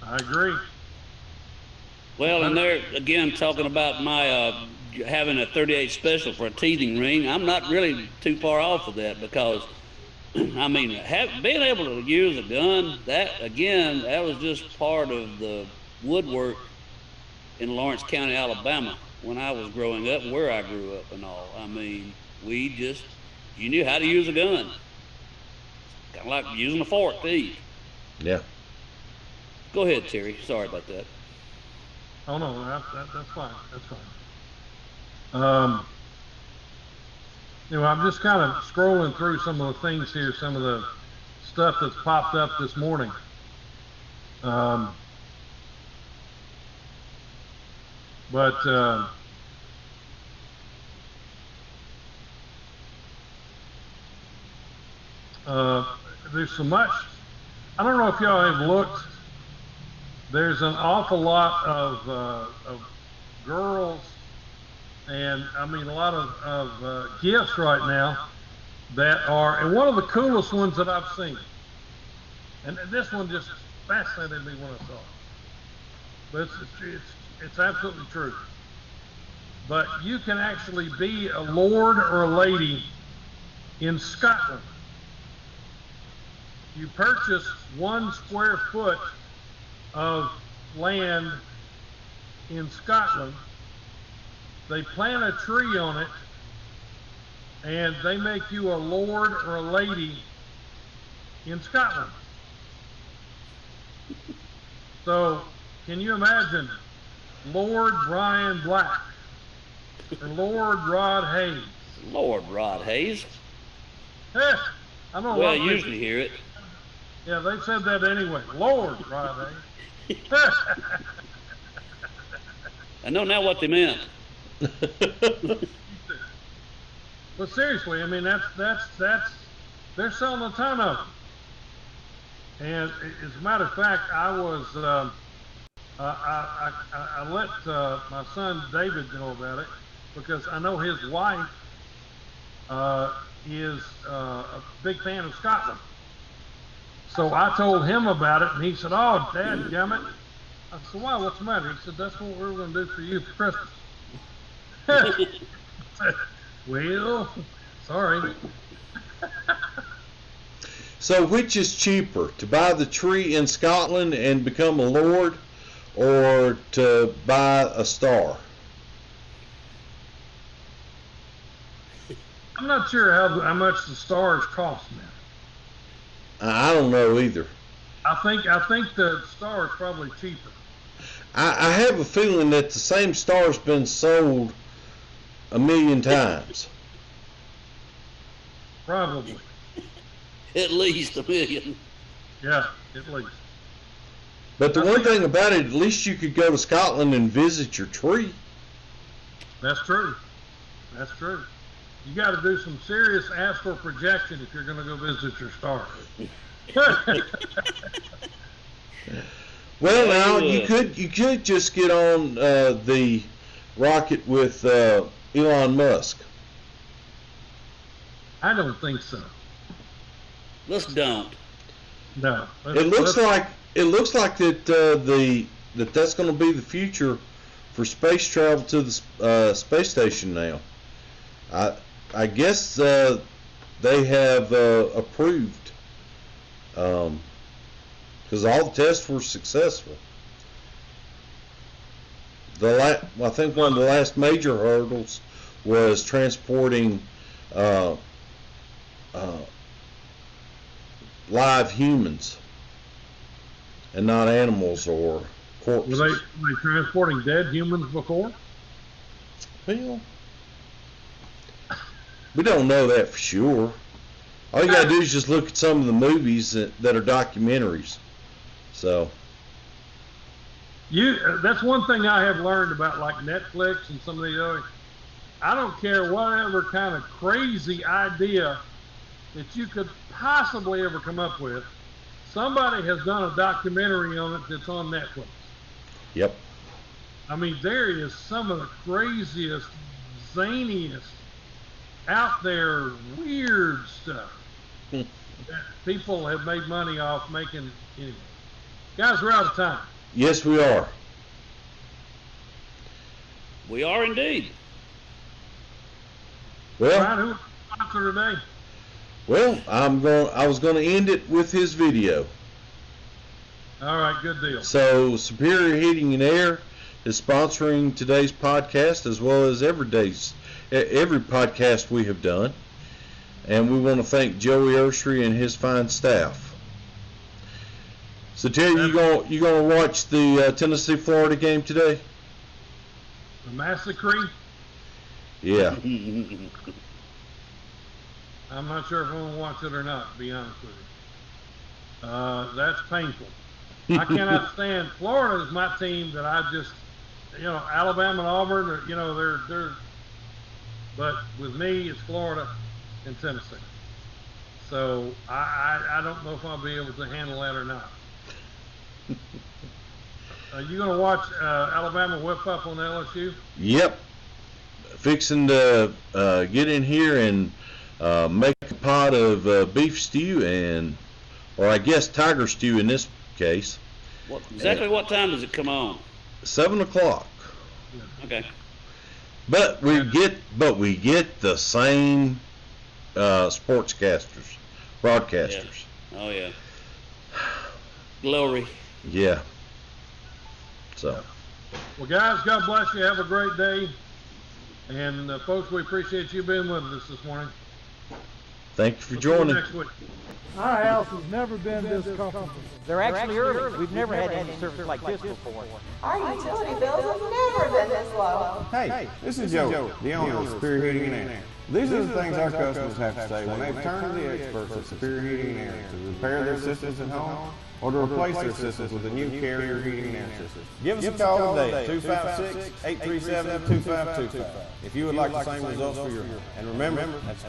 I agree. Well, and they're again talking about my having a .38 special for a teething ring. I'm not really too far off of that, because I mean, being able to use a gun, that was just part of the woodwork in Lawrence County, Alabama, when I was growing up and where I grew up and all. I mean, you knew how to use a gun. Kind of like using a fork to eat. Yeah. Go ahead, Terry. Sorry about that. Oh no, that's fine. That's fine. I'm just kind of scrolling through some of the things here, some of the stuff that's popped up this morning. There's so much. I don't know if y'all have looked. There's an awful lot of girls, and I mean a lot of gifts right now that are, and one of the coolest ones that I've seen, and this one just fascinated me when I saw it. But it's absolutely true. But you can actually be a lord or a lady in Scotland. You purchase 1 square foot of land in Scotland, they plant a tree on it, and they make you a lord or a lady in Scotland. So, can you imagine Lord Brian Black or Lord Rod Hayes? Lord Rod Hayes? I don't know. Well, I usually hear it. Yeah, they said that anyway. Lord Rod Hayes. I know now what they meant. But seriously, I mean, that's they're selling a ton of them. And as a matter of fact, I was I let my son David know about it, because I know his wife is a big fan of Scotland. So I told him about it, and he said, "Oh, Dad, gummit." I said, "Why? What's the matter?" He said, "That's what we're going to do for you for Christmas." Well, sorry. So which is cheaper, to buy the tree in Scotland and become a lord, or to buy a star? I'm not sure how much the stars cost now. I don't know either. I think the star is probably cheaper. I have a feeling that the same star's been sold 1 million times. Probably. At least 1 million. Yeah, at least. But the one thing about it, at least you could go to Scotland and visit your tree. That's true. That's true. You got to do some serious astral projection if you're going to go visit your star. Well, now you could just get on the rocket with Elon Musk. I don't think so. Let's don't. No. It looks like that's going to be the future for space travel to the space station now. I guess they have approved because all the tests were successful. I think one of the last major hurdles was transporting live humans and not animals or corpses. Were they transporting dead humans before? Well, we don't know that for sure. All you gotta do is just look at some of the movies that are documentaries. So that's one thing I have learned about like Netflix and some of these other. I don't care whatever kind of crazy idea that you could possibly ever come up with. Somebody has done a documentary on it that's on Netflix. Yep. I mean, there is some of the craziest, zaniest, out there, weird stuff that people have made money off making. Anyway. Guys, we're out of time. Yes, we are. We are indeed. Well, Brian, who's the sponsor today? Well, I was going to end it with his video. All right, good deal. So, Superior Heating and Air is sponsoring today's podcast as well as every podcast we have done. And we want to thank Joey Ursery and his fine staff. So, Terry, you gonna watch the Tennessee-Florida game today? The massacre? Yeah. I'm not sure if I'm going to watch it or not, to be honest with you. That's painful. I cannot stand Florida is my team that I just, Alabama and Auburn, they're, but with me, it's Florida and Tennessee. So I don't know if I'll be able to handle that or not. Are you going to watch Alabama whip up on LSU? Yep. Fixing to get in here and make a pot of beef stew or I guess tiger stew in this case. What time does it come on? 7 o'clock. Okay. But we get the same broadcasters. Yeah. Oh yeah. Glory. Yeah. So. Well, guys, God bless you. Have a great day. And folks, we appreciate you being with us this morning. Thank you for We'll see you joining. next week. Our house has never been this comfortable. They're actually early. We've never had any service like this before. Our utility bills have never been this low. Hey, this is Joe, the owner of Superior Heating and Air. These are the things our customers have to say when they've turned to the experts at Superior Heating and Air to repair their systems at home or to replace their systems with a new Carrier heating and air system. Give us a call today, 256-837-2525, if you would like the same results for your home. And remember, that's